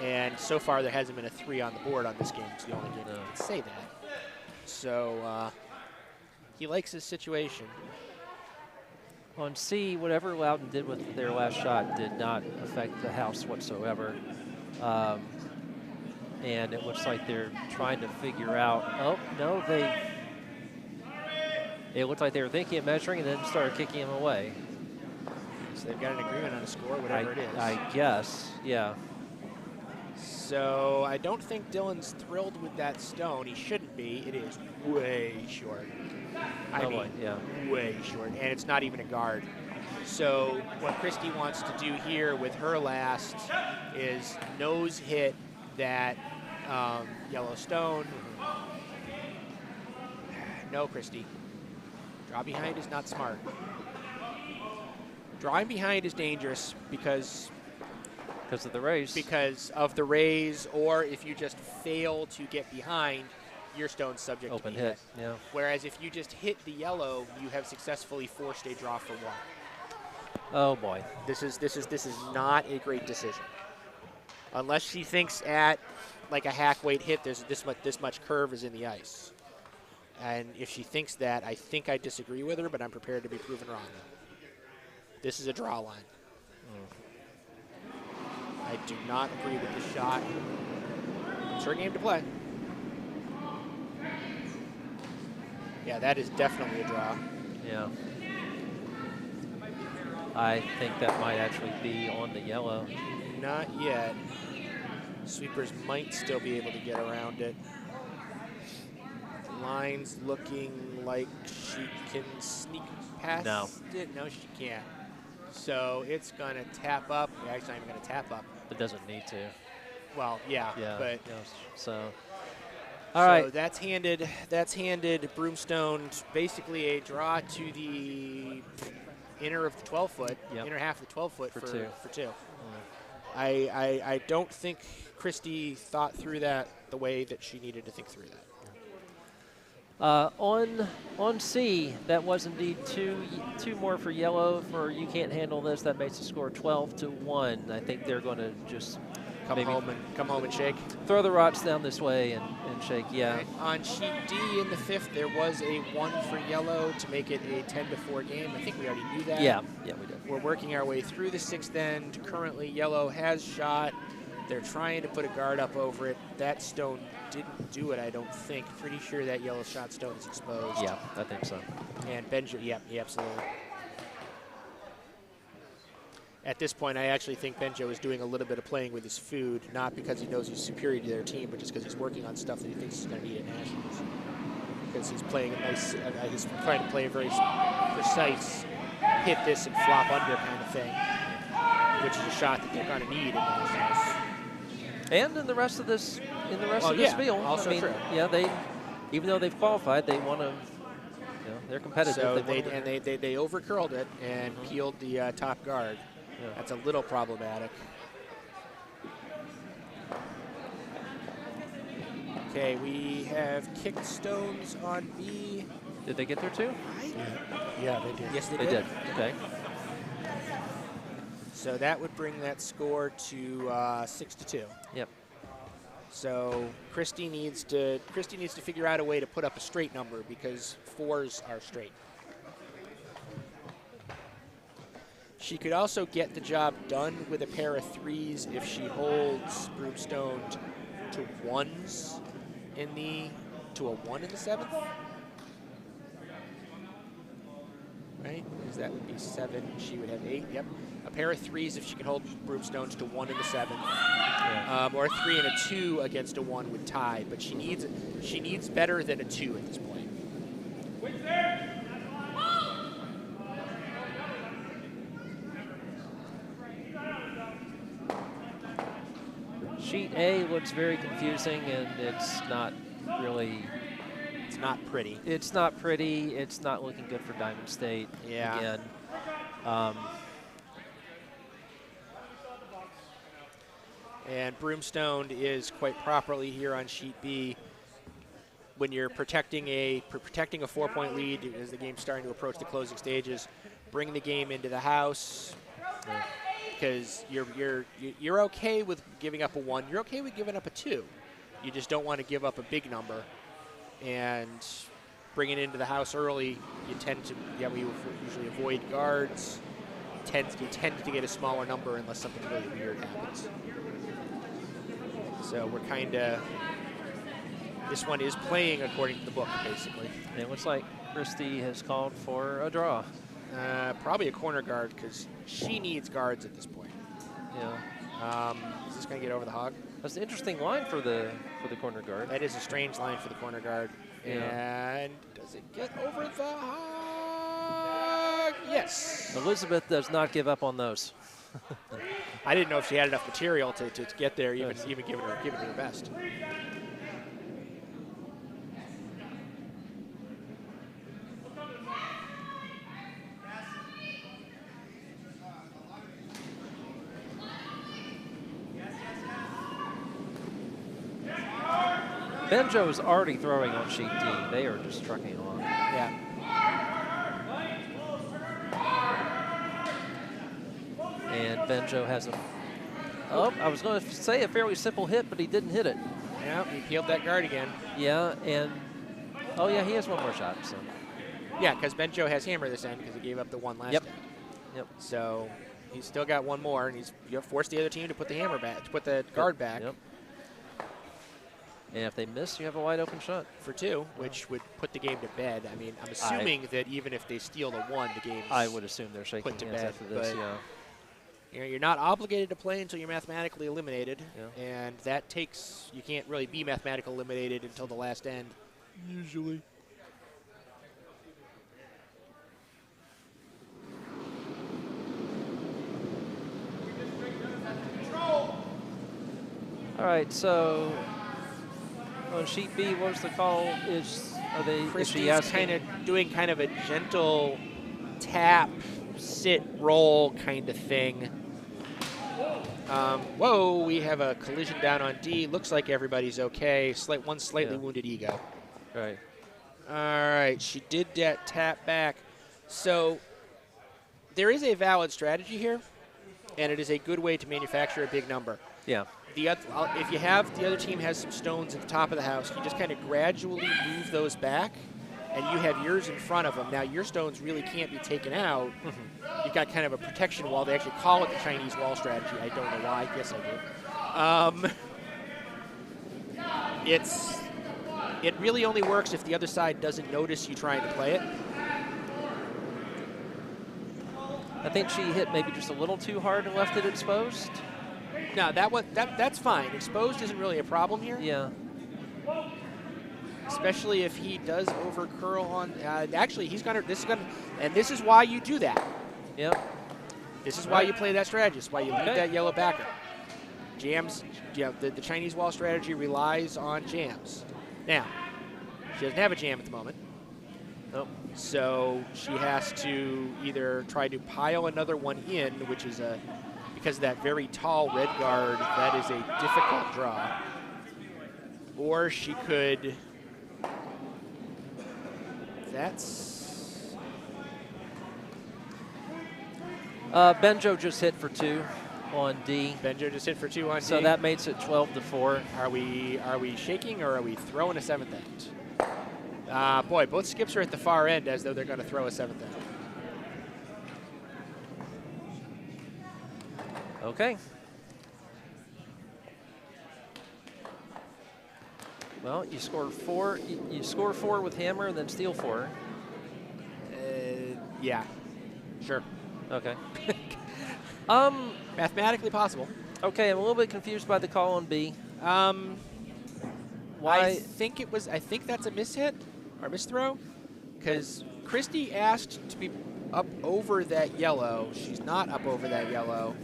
And so far, there hasn't been a 3 on the board on this game. It's the only game that can say that. So he likes his situation. On C, whatever Loudon did with their last shot did not affect the house whatsoever. And it looks like they're trying to figure out, oh, no, it looked like they were thinking of measuring and then started kicking him away. So they've got an agreement on a score, whatever it is. I guess, yeah. So I don't think Dillon's thrilled with that stone. He shouldn't be. It is way short. I mean, yeah. way short. And it's not even a guard. So what Kristy wants to do here with her last is nose hit that yellow stone. No, Kristy. Draw behind is not smart. Drawing behind is dangerous because of the raise. Because of the raise, or if you just fail to get behind, your stone's subject Open to be hit. yeah. Whereas if you just hit the yellow, you have successfully forced a draw for 1. Oh boy. This is not a great decision. Unless she thinks at like a hack weight hit, there's this much curve is in the ice. And if she thinks that, I think I disagree with her, but I'm prepared to be proven wrong. This is a draw line. I do not agree with this shot. It's her game to play. Yeah, that is definitely a draw. Yeah. I think that might actually be on the yellow. Not yet. Sweepers might still be able to get around it. Line's looking like she can sneak past it. No, she can't. So it's going to tap up. Actually, I'm going to tap up. It doesn't need to. Well, yeah. But so, all right. So that's handed Broomstone'd basically a draw to the inner of the 12-foot, inner half of the 12-foot for two. I don't think Kristy thought through that the way that she needed to think through that. On C, that was indeed two more for yellow for you can't handle this. That makes the score 12-1. I think they're going to just come home and shake. Throw the rocks down this way and shake. Yeah. Right. On sheet D in the 5th, there was a 1 for yellow to make it a 10-4 game. I think we already knew that. Yeah, we did. We're working our way through the 6th end. Currently, yellow has shot. They're trying to put a guard up over it. That stone didn't do it, I don't think. Pretty sure that yellow shot stone is exposed. Yeah, I think so. And Benjo, yeah, absolutely. At this point, I actually think Benjo is doing a little bit of playing with his food, not because he knows he's superior to their team, but just because he's working on stuff that he thinks he's going to need at Nationals. Because he's playing a nice, he's trying to play a very precise hit this and flop under kind of thing, which is a shot that they're going to need at Nationals. And in the rest of this, this field, also true. Yeah, even though they've qualified, they want to. They're competitive. So they over curled it and peeled the top guard. Yeah. That's a little problematic. Okay, we have kicked stones on B. Did they get there too? Yeah, they did. Yes, they did. Okay. So that would bring that score to 6-2. Yep. So Kristy needs to figure out a way to put up a straight number because 4s are straight. She could also get the job done with a pair of 3s if she holds Broomstone'd to 1s to a 1 in the 7th. Right? Because that would be 7. She would have 8. Yep. A pair of 3s if she can hold Broomstone'd to 1 in the 7th. Yeah. Or a 3 and a 2 against a 1 would tie. But she needs better than a 2 at this point. Sheet A looks very confusing, and it's not really. It's not pretty. It's not pretty. It's not looking good for Diamond State. Yeah. Again. And Broomstone'd is quite properly here on sheet B. When you're protecting a 4-point lead as the game's starting to approach the closing stages, bring the game into the house. Yeah. Because you're okay with giving up a 1. You're okay with giving up a 2. You just don't want to give up a big number. And bring it into the house early, we usually avoid guards. You tend to get a smaller number unless something really weird happens. So we're kind of, this one is playing according to the book, basically. It looks like Kristy has called for a draw. Probably a corner guard because she needs guards at this point. Yeah. Is this going to get over the hog? That's an interesting line for the corner guard. That is a strange line for the corner guard. Yeah. And does it get over the hog? Yes. Elizabeth does not give up on those. I didn't know if she had enough material to get there, even giving her her best. Benjo is already throwing on sheet D. They are just trucking along. Yeah. And Benjo has I was going to say a fairly simple hit, but he didn't hit it. Yeah, he peeled that guard again. Yeah, and he has one more shot. So. Yeah, because Benjo has hammer this end because he gave up the 1 last end. Yep. So he's still got 1 more, and you forced the other team to put the hammer back, to put the guard back. Yep. And if they miss, you have a wide open shot. For 2, which would put the game to bed. I mean, I'm assuming that even if they steal the 1, the game's I would assume they're shaking put to hands bed, after this, yeah. You're not obligated to play until you're mathematically eliminated, Yeah. and that takes, you can't really be mathematically eliminated until the last end, usually. All right, so on sheet B, what was the call? Is she Kristy's kind of doing kind of a gentle tap, sit, roll kind of thing. Whoa, we have a collision down on D. Looks like everybody's okay. One slightly wounded ego. Right. All right, she did that tap back. So there is a valid strategy here, and it is a good way to manufacture a big number. Yeah. If the other team has some stones at the top of the house, you just kind of gradually move those back, and you have yours in front of them. Now, your stones really can't be taken out. You've got kind of a protection wall. They actually call it the Chinese wall strategy. I don't know why. Yes, I do. It really only works if the other side doesn't notice you trying to play it. I think she hit maybe just a little too hard and left it exposed. No, that's fine. Exposed isn't really a problem here. Yeah. Especially if he does over curl on. Actually, he's gonna. And this is why you do that. Yep. This is why you play that strategy. This is why you leave that yellow backer. Jams. Yeah, the Chinese wall strategy relies on jams. Now, she doesn't have a jam at the moment. Nope. So she has to either try to pile another one in, which is because of that very tall red guard, that is a difficult draw. Or she could. Benjo just hit for 2 on D. Benjo just hit for 2 on D. So that makes it 12-4. Are we shaking or are we throwing a 7th end? Boy, both skips are at the far end as though they're going to throw a 7th end. Okay. Well, you score 4. You score 4 with hammer and then steal 4. Yeah. Sure. Okay. Mathematically possible. Okay, I'm a little bit confused by the call on B. Why? Why? I think that's a mishit or misthrow, because Kristy asked to be up over that yellow. She's not up over that yellow.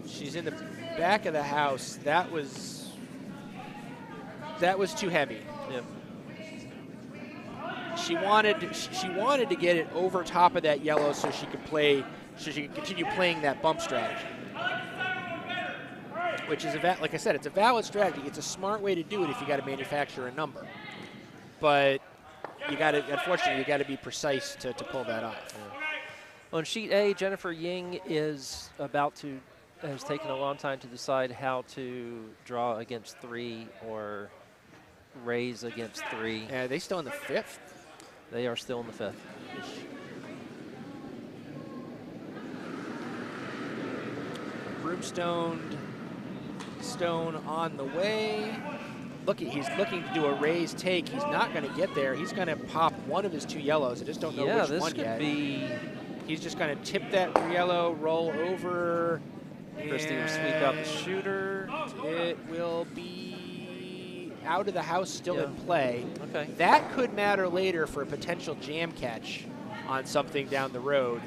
She's in the back of the house. That was too heavy. Yep. She wanted to get it over top of that yellow so she could continue playing that bump strategy. Which is like I said, it's a valid strategy. It's a smart way to do it if you got to manufacture a number. But unfortunately, you got to be precise to pull that off. On sheet A, Jennifer Ying has taken a long time to decide how to draw against 3 or raise against 3. Are they still in the 5th? They are still in the 5th. Broomstone'd stone on the way. He's looking to do a raise take. He's not going to get there. He's going to pop one of his 2 yellows. I just don't know which one yet. He's just going to tip that yellow, roll over. Kristy will sweep out the shooter. It will be out of the house, still in play. Okay. That could matter later for a potential jam catch on something down the road.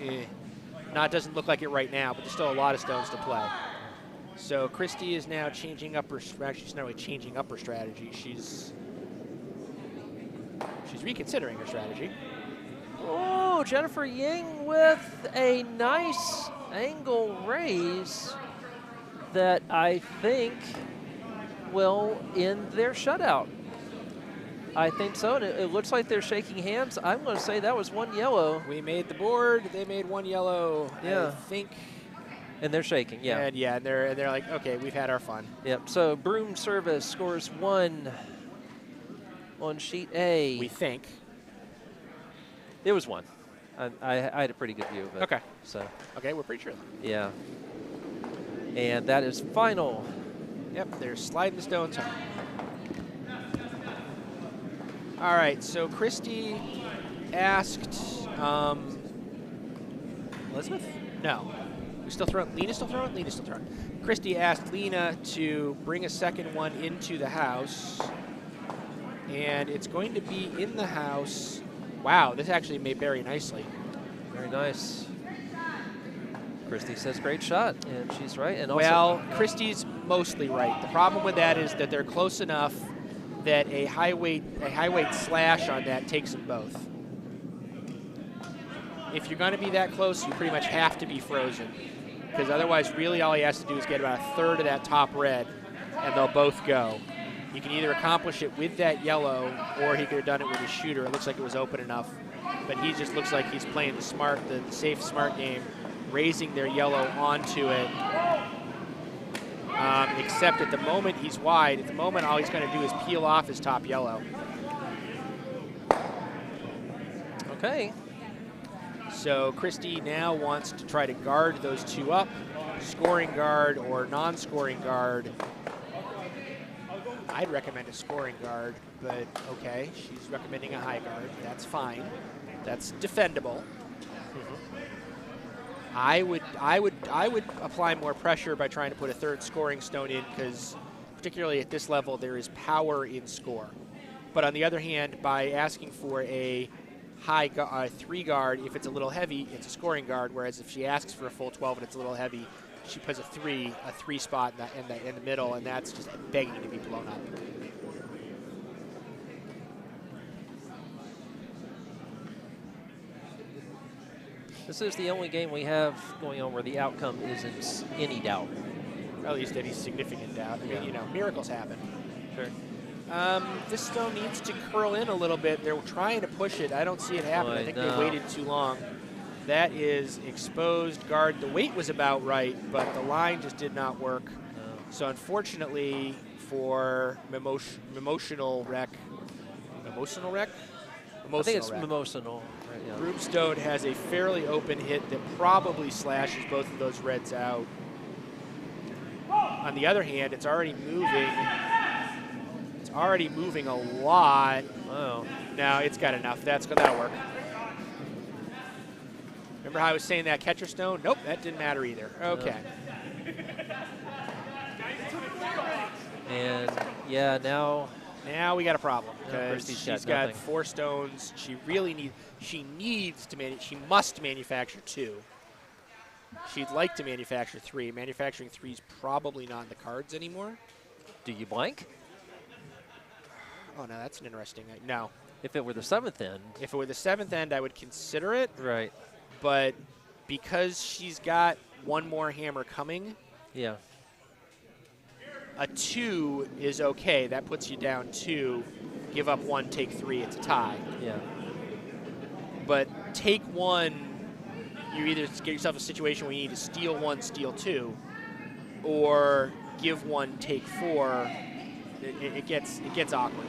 It doesn't look like it right now, but there's still a lot of stones to play. So Kristy is now changing up her strategy. She's not really changing up her strategy. She's reconsidering her strategy. Oh, Jennifer Ying with a nice angle raise that I think will end their shutout. I think so, and it looks like they're shaking hands. I'm going to say that was 1 yellow. We made the board. They made 1 yellow. Yeah. I think. And they're shaking, yeah. And they're like, okay, we've had our fun. Yep. So Broom Service scores 1 on sheet A. We think. It was 1. I had a pretty good view of it. Okay. So. Okay, we're pretty sure. Yeah. And that is final. Yep, they're sliding the stones home. All right, so Kristy asked Elizabeth? No. We still throwing? Lena's still throwing? Lena's still throwing. Kristy asked Lena to bring a second one into the house. And it's going to be in the house. Wow, this actually may bury nicely. Very nice. Kristy says great shot, and she's right. And also, well, Kristy's mostly right. The problem with that is that they're close enough that a high weight slash on that takes them both. If you're going to be that close, you pretty much have to be frozen, because otherwise, really, all he has to do is get about a third of that top red, and they'll both go. You can either accomplish it with that yellow, or he could have done it with his shooter. It looks like it was open enough, but he just looks like he's playing the safe, smart game, raising their yellow onto it. Except at the moment he's wide. At the moment, all he's going to do is peel off his top yellow. okay. So Kristy now wants to try to guard those two up, scoring guard or non-scoring guard. I'd recommend a scoring guard, but okay, she's recommending a high guard. That's fine. That's defendable. I would apply more pressure by trying to put a third scoring stone in, because particularly at this level there is power in score. But on the other hand, by asking for a high 3 guard, if it's a little heavy, it's a scoring guard. Whereas if she asks for a full 12 and it's a little heavy, she puts a three spot in the middle, and that's just begging to be blown up. This is the only game we have going on where the outcome isn't any doubt. At least any significant doubt. I mean, you know, miracles happen. Sure. This stone needs to curl in a little bit. They're trying to push it. I don't see it happen. I think they waited too long. That is exposed guard. The weight was about right, but the line just did not work. So unfortunately for Mimosional wreck. I think it's Mimosional. Right, yeah. Broomstone'd has a fairly open hit that probably slashes both of those reds out. On the other hand, it's already moving. It's already moving a lot. Wow. No, it's got enough. That'll work. Remember how I was saying that catcher stone? Nope, that didn't matter either. Okay. And yeah, now we got a problem, because Kristy's she's got got 4 stones. She must manufacture 2. She'd like to manufacture 3. Manufacturing 3 is probably not in the cards anymore. do you blank? Oh, no, that's an interesting. No. If it were the 7th end. If it were the 7th end, I would consider it. Right. But because she's got 1 more hammer coming, Yeah. a 2 is okay. That puts you down 2. Give up 1, take 3. It's a tie. Yeah. But take 1, you either get yourself a situation where you need to steal 1, steal 2, or give 1, take 4. It gets awkward.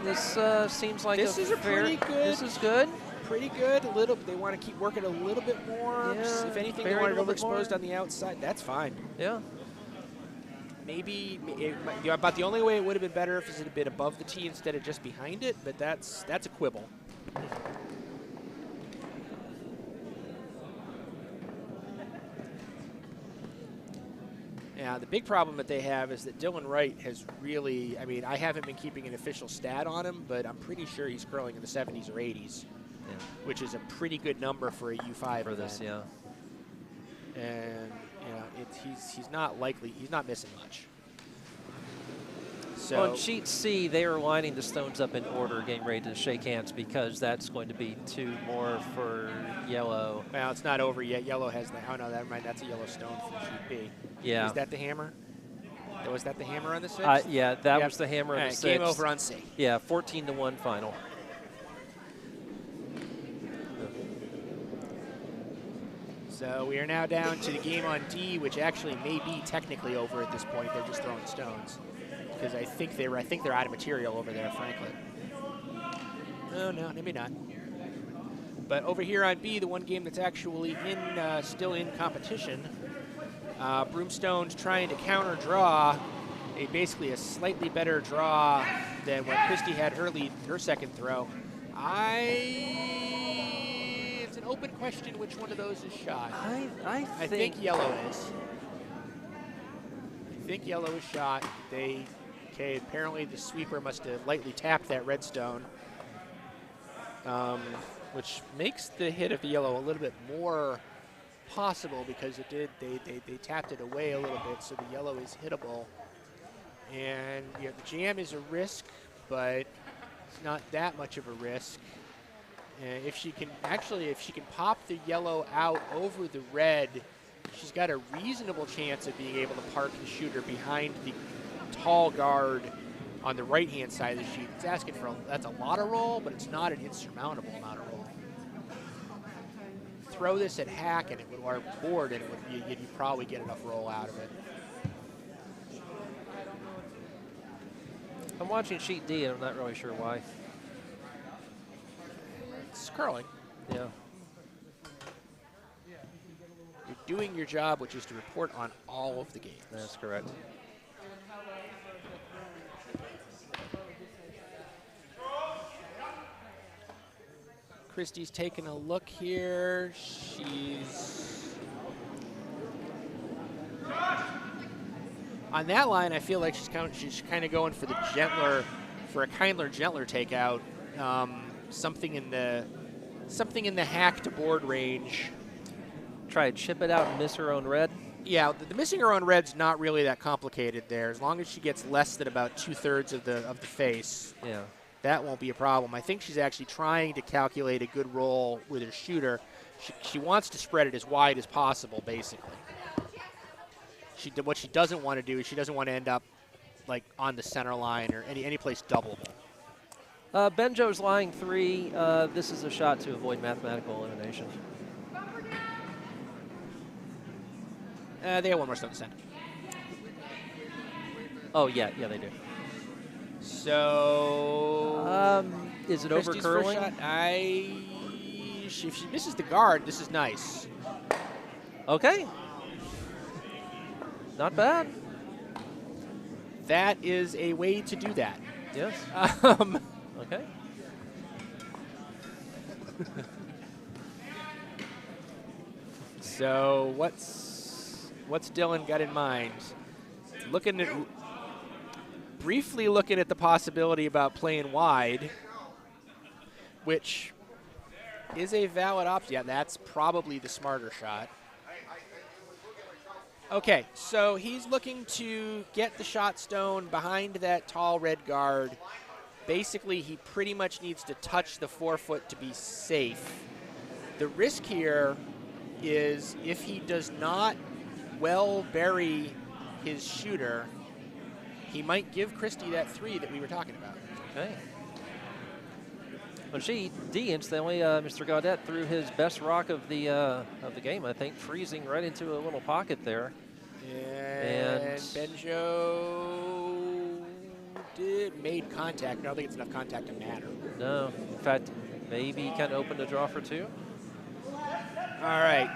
This seems like This is a pretty good. This is good. Pretty good. A little. They want to keep working a little bit more. Yeah, If anything, they bury want it it a little bit overexposed more. on the outside. That's fine. Yeah. Maybe about the only way it would have been better if it had been above the tee instead of just behind it. But that's a quibble. Yeah, the big problem that they have is that Dillon Wright has really, I mean, I haven't been keeping an official stat on him, but I'm pretty sure he's curling in the 70s or 80s, Yeah. which is a pretty good number for a U5 For this, event. yeah. And, you know, he's not likely, he's not missing much. So On sheet C, they are lining the stones up in order, getting ready to shake hands, because that's going to be 2 more for yellow. well, it's not over yet. Yellow has the, oh no, never mind, that's a yellow stone from sheet B. Yeah. Is that the hammer? Was that the hammer on the 6th? Yeah, that Yep. was the hammer All on right, the 6th. game over on C. Yeah, 14-1 final. So we are now down to the game on D, which actually may be technically over at this point. They're just throwing stones, because I think they're out of material over there, frankly. No, maybe not. But over here on B, the one game that's actually still in competition, Broomstone's trying to counter draw basically a slightly better draw than what Kristy had her 2nd throw. I open question which one of those is shot. I think yellow is. I think yellow is shot. Okay, apparently the sweeper must have lightly tapped that red stone, which makes the hit of the yellow a little bit more possible because it did. They tapped it away a little bit, so the yellow is hittable. And the jam is a risk, but it's not that much of a risk. And if she can pop the yellow out over the red, she's got a reasonable chance of being able to park the shooter behind the tall guard on the right-hand side of the sheet. It's asking for that's a lot of roll, but it's not an insurmountable amount of roll. Throw this at hack and it would our board, and you'd probably get enough roll out of it. I'm watching sheet D, and I'm not really sure why. It's curling. Yeah. You're doing your job, which is to report on all of the games. That's correct. Kristy's taking a look here. She's on that line. I feel like she's kind of going for a kinder, gentler takeout. Something in the hack to board range. Try to chip it out and miss her own red. Yeah, the missing her own red's not really that complicated there. As long as she gets less than about 2/3 of the face. Yeah. That won't be a problem. I think she's actually trying to calculate a good roll with her shooter. She wants to spread it as wide as possible, basically. What she doesn't want to do is she doesn't want to end up like on the center line or any place doubleable. Benjo's lying 3. This is a shot to avoid mathematical elimination. They have one more stone to send. Oh, yeah, they do. So, is it Kristy's over curling? First shot, if she misses the guard, this is nice. Okay. Not bad. That is a way to do that. Yes. Okay. So what's Dillon got in mind? Briefly looking at the possibility about playing wide, which is a valid option. Yeah, that's probably the smarter shot. Okay, so he's looking to get the shot stone behind that tall red guard. Basically, he pretty much needs to touch the 4-foot to be safe. The risk here is if he does not well bury his shooter, he might give Kristy that 3 that we were talking about. Okay. Well, she instantly, Mr. Gaudette threw his best rock of the game, I think, freezing right into a little pocket there. And Benjo made contact. I don't think it's enough contact to matter. No. In fact, maybe kind of opened a draw for 2. All right.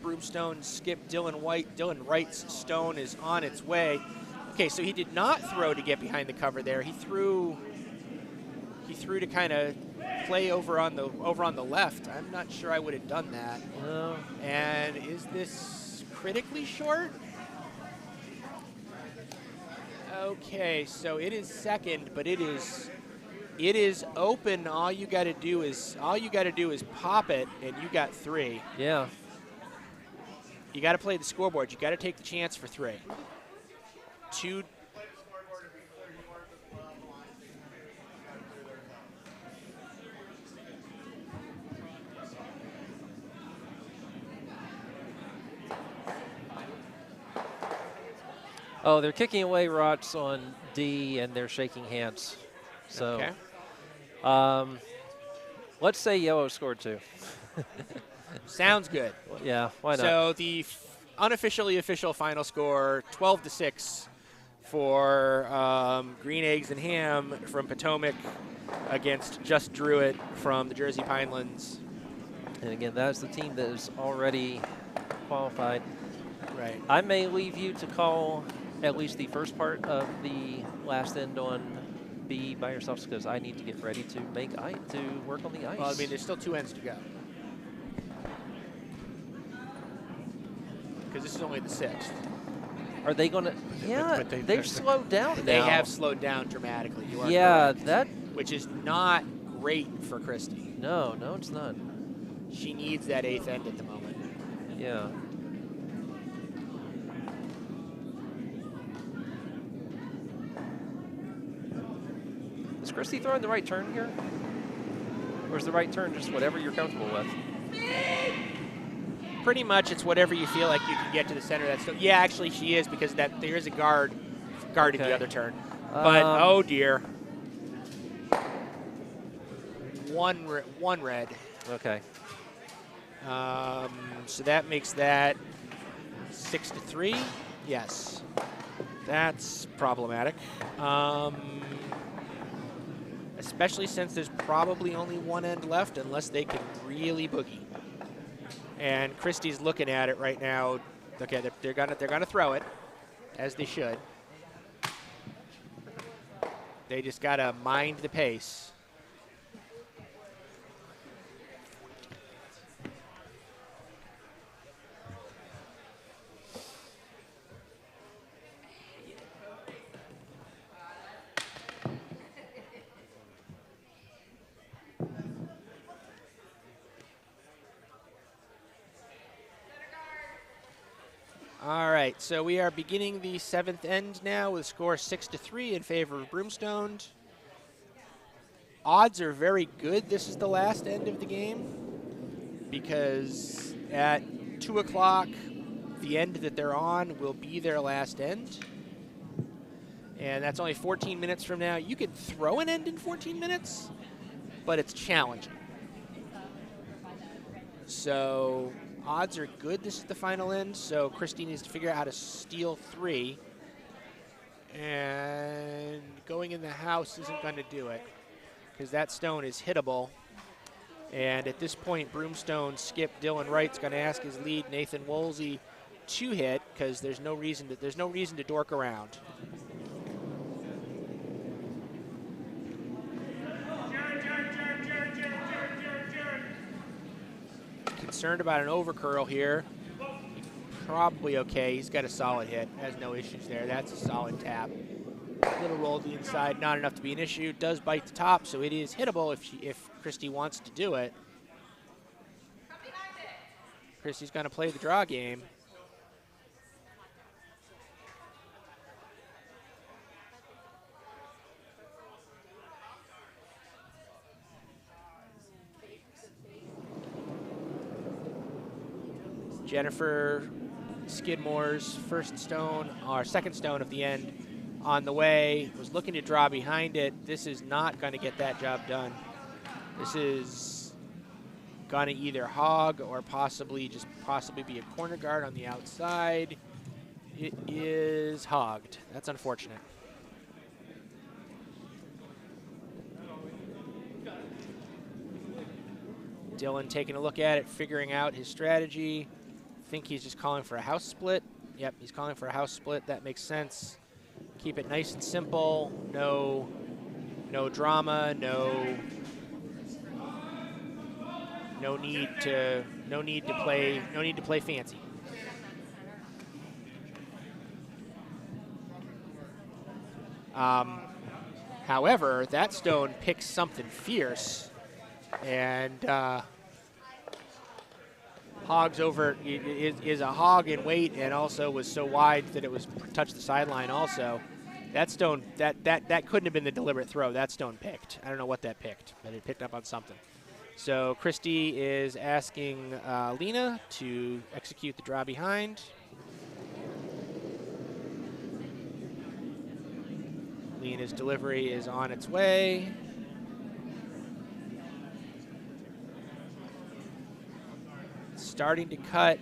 Broomstone skip Dillon Wright's stone is on its way. Okay, so he did not throw to get behind the cover there. He threw to kind of play over on the left. I'm not sure I would have done that. No. And is this critically short? Okay, so it is second, but it is open. All you got to do is pop it, and you got 3. Yeah. You got to play the scoreboard. You got to take the chance for 3. 2. Oh, they're kicking away rots on D, and they're shaking hands. So, okay. Let's say yellow scored 2. Sounds good. Well, yeah, why not? So the unofficially official final score, 12-6 for Green Eggs and Ham from Potomac against Just Druid from the Jersey Pinelands. And again, that's the team that is already qualified. Right. I may leave you to call at least the first part of the last end on B by yourselves because I need to get ready to to work on the ice. Well, I mean, there's still 2 ends to go. because this is only the 6th. Are they going to? Yeah, but they've slowed down now. They have slowed down dramatically. You are yeah, correct. that. Which is not great for Kristy. No, it's not. She needs that 8th end at the moment. Yeah. Is Kristy throwing the right turn here? Or is the right turn just whatever you're comfortable with? Pretty much it's whatever you feel like you can get to the center of that. Yeah, actually she is, because there is a guard guarding the other turn. But, oh dear. One red. Okay. So that makes that 6-3. Yes. That's problematic. Especially since there's probably only one end left unless they can really boogie. And Kristy's looking at it right now. Okay, they're gonna throw it, as they should. They just gotta mind the pace. All right, so we are beginning the 7th end now with a score 6-3 in favor of Broomstone'd. Odds are very good this is the last end of the game, because at 2 o'clock, the end that they're on will be their last end. And that's only 14 minutes from now. You could throw an end in 14 minutes, but it's challenging. So odds are good this is the final end, so Kristy needs to figure out how to steal 3. And going in the house isn't going to do it, because that stone is hittable. And at this point, Broomstone skip Dillon Wright's going to ask his lead Nathan Woolsey to hit, because there's no reason to dork around. Concerned about an overcurl here. Probably okay. He's got a solid hit. Has no issues there. That's a solid tap. Little roll to the inside, not enough to be an issue. Does bite the top, so it is hittable if Kristy wants to do it. Kristy's going to play the draw game. Jennifer Skidmore's first stone, or second stone of the end, on the way, was looking to draw behind it. This is not going to get that job done. This is going to either hog or possibly be a corner guard on the outside. It is hogged. That's unfortunate. Dillon taking a look at it, figuring out his strategy. I think he's just calling for a house split. Yep, he's calling for a house split. That makes sense. Keep it nice and simple. No drama. No need to play fancy. However, that stone picks something fierce, and hogs over is a hog in weight, and also was so wide that it was touched the sideline. Also, that stone that couldn't have been the deliberate throw. That stone picked. I don't know what that picked, but it picked up on something. So Kristy is asking Lena to execute the draw behind. Lena's delivery is on its way. Starting to cut.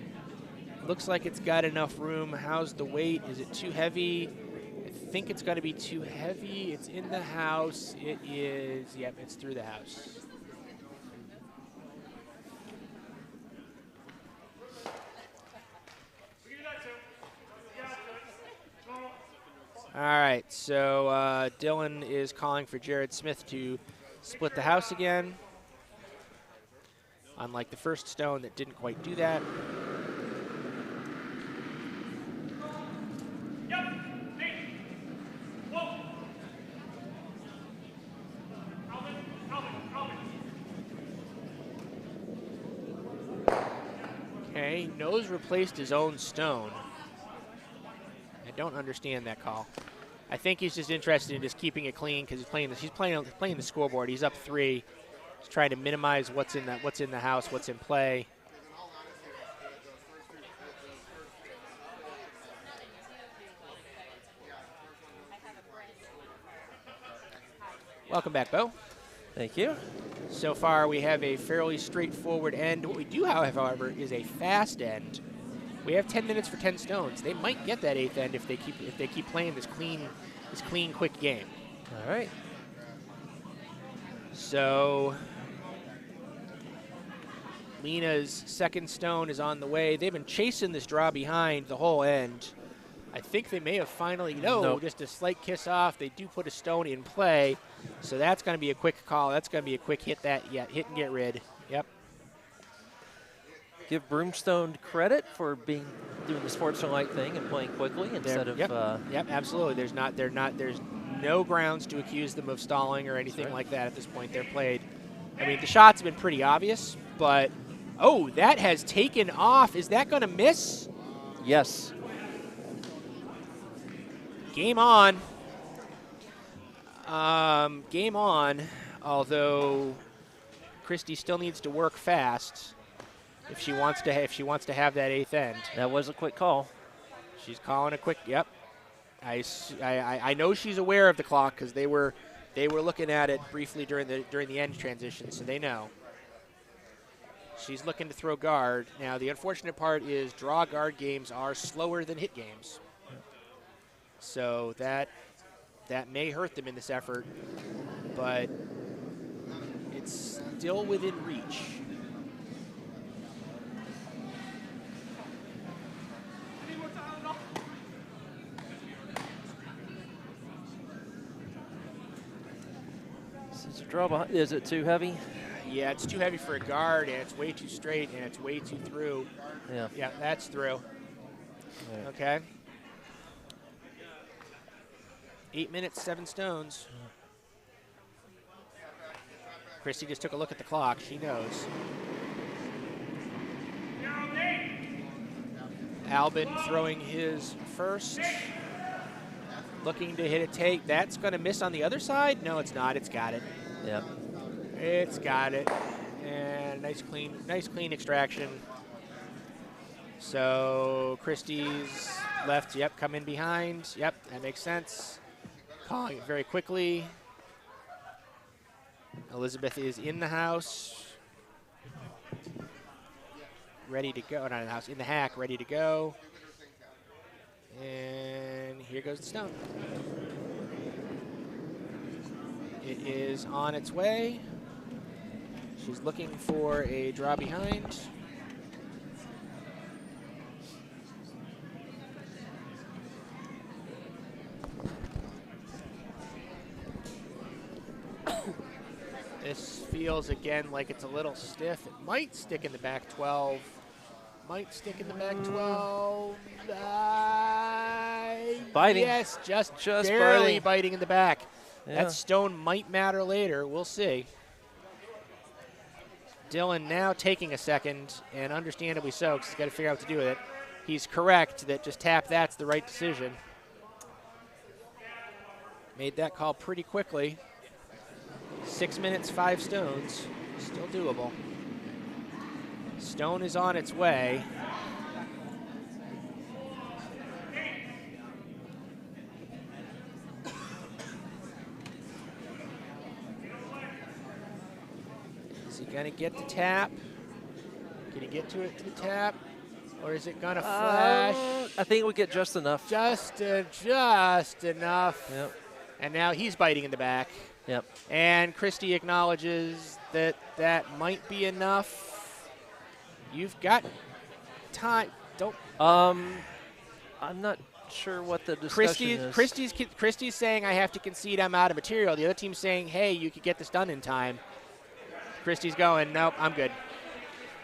Looks like it's got enough room. How's the weight? Is it too heavy? I think it's going to be too heavy. It's in the house. It is. Yep, it's through the house. All right, so Dillon is calling for Jarrod Smith to split the house again. Unlike the first stone that didn't quite do that. Okay, Nose replaced his own stone. I don't understand that call. I think he's just interested in just keeping it clean because he's playing the scoreboard. He's up 3. He's trying to minimize what's in the house, what's in play. Welcome back, Bo. Thank you. So far, we have a fairly straightforward end. What we do have, however, is a fast end. We have 10 minutes for 10 stones. They might get that 8th end if they keep playing this clean, quick game. All right. So Lena's second stone is on the way. They've been chasing this draw behind the whole end. I think they may have finally, Nope. Just a slight kiss off. They do put a stone in play, so that's going to be a quick call. That's going to be a quick hit and get rid. Yep. Give Broomstone'd credit for doing the sportsmanlike thing and playing quickly instead of. Yep, absolutely. There's no grounds to accuse them of stalling or anything like that at this point. They're played. I mean, the shots have been pretty obvious, but that has taken off. Is that going to miss? Yes. Game on. Game on. Although Kristy still needs to work fast if she wants to have that 8th end. That was a quick call. She's calling a quick. Yep. I know she's aware of the clock because they were looking at it briefly during the end transition, so they know. She's looking to throw guard. Now the unfortunate part is draw guard games are slower than hit games. So that may hurt them in this effort, but it's still within reach. Since the draw behind, is it too heavy? Yeah, it's too heavy for a guard, and it's way too straight, and it's way too through. Yeah. Yeah, that's through. Right. Okay. 8 minutes, 7 stones. Kristy just took a look at the clock. She knows. Alban throwing his first. Looking to hit a take. That's going to miss on the other side? No, it's not. It's got it. Yep. It's got it. And nice clean extraction. So Kristy's left, come in behind. Yep, that makes sense. Calling it very quickly. Elizabeth is in the house. Ready to go. Not in the house, in the hack, ready to go. And here goes the stone. It is on its way. She's looking for a draw behind. This feels again like it's a little stiff. It might stick in the back 12. Might stick in the back 12. Biting. Yes, just barely biting in the back. Yeah. That stone might matter later. We'll see. Dillon now taking a second, and understandably so, because he's got to figure out what to do with it. He's correct that just tap that's the right decision. Made that call pretty quickly. 6 minutes, 5 stones. Still doable. Stone is on its way. Is he going to get the tap? Can he get to it to the tap? Or is it going to flash? I think we get just enough. Just enough. Yep. And now he's biting in the back. Yep. And Kristy acknowledges that that might be enough. You've got time. Don't. I'm not sure what the discussion is. Kristy's saying I have to concede I'm out of material. The other team's saying, hey, you could get this done in time. Kristy's going, nope, I'm good.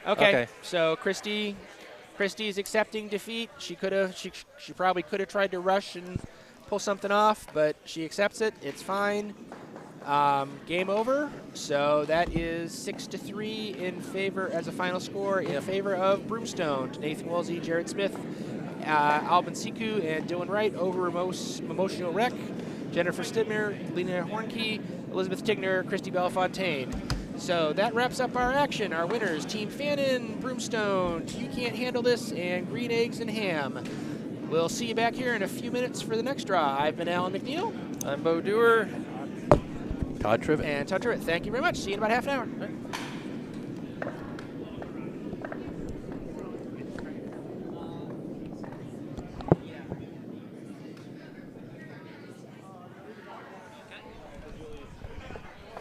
Okay. So Kristy's accepting defeat. She probably could have tried to rush and pull something off, but she accepts it. It's fine. Game over. So that is 6-3 in favor as a final score in favor of Broomstone'd. Nathan Woolsey, Jarrod Smith, Alban Siku, and Dillon Wright over Mimosional Rec. Jennifer Skidmore, Lena Hornkey, Elizabeth Tigner, Kristy Bellefontaine. So that wraps up our action. Our winners, Team Fannin, Broomstone'd, You Can't Handle This, and Green Eggs and Ham. We'll see you back here in a few minutes for the next draw. I've been Alan McNeil. I'm Bo Dewar. Todd Trivet. And Todd Trivet. Thank you very much. See you in about half an hour.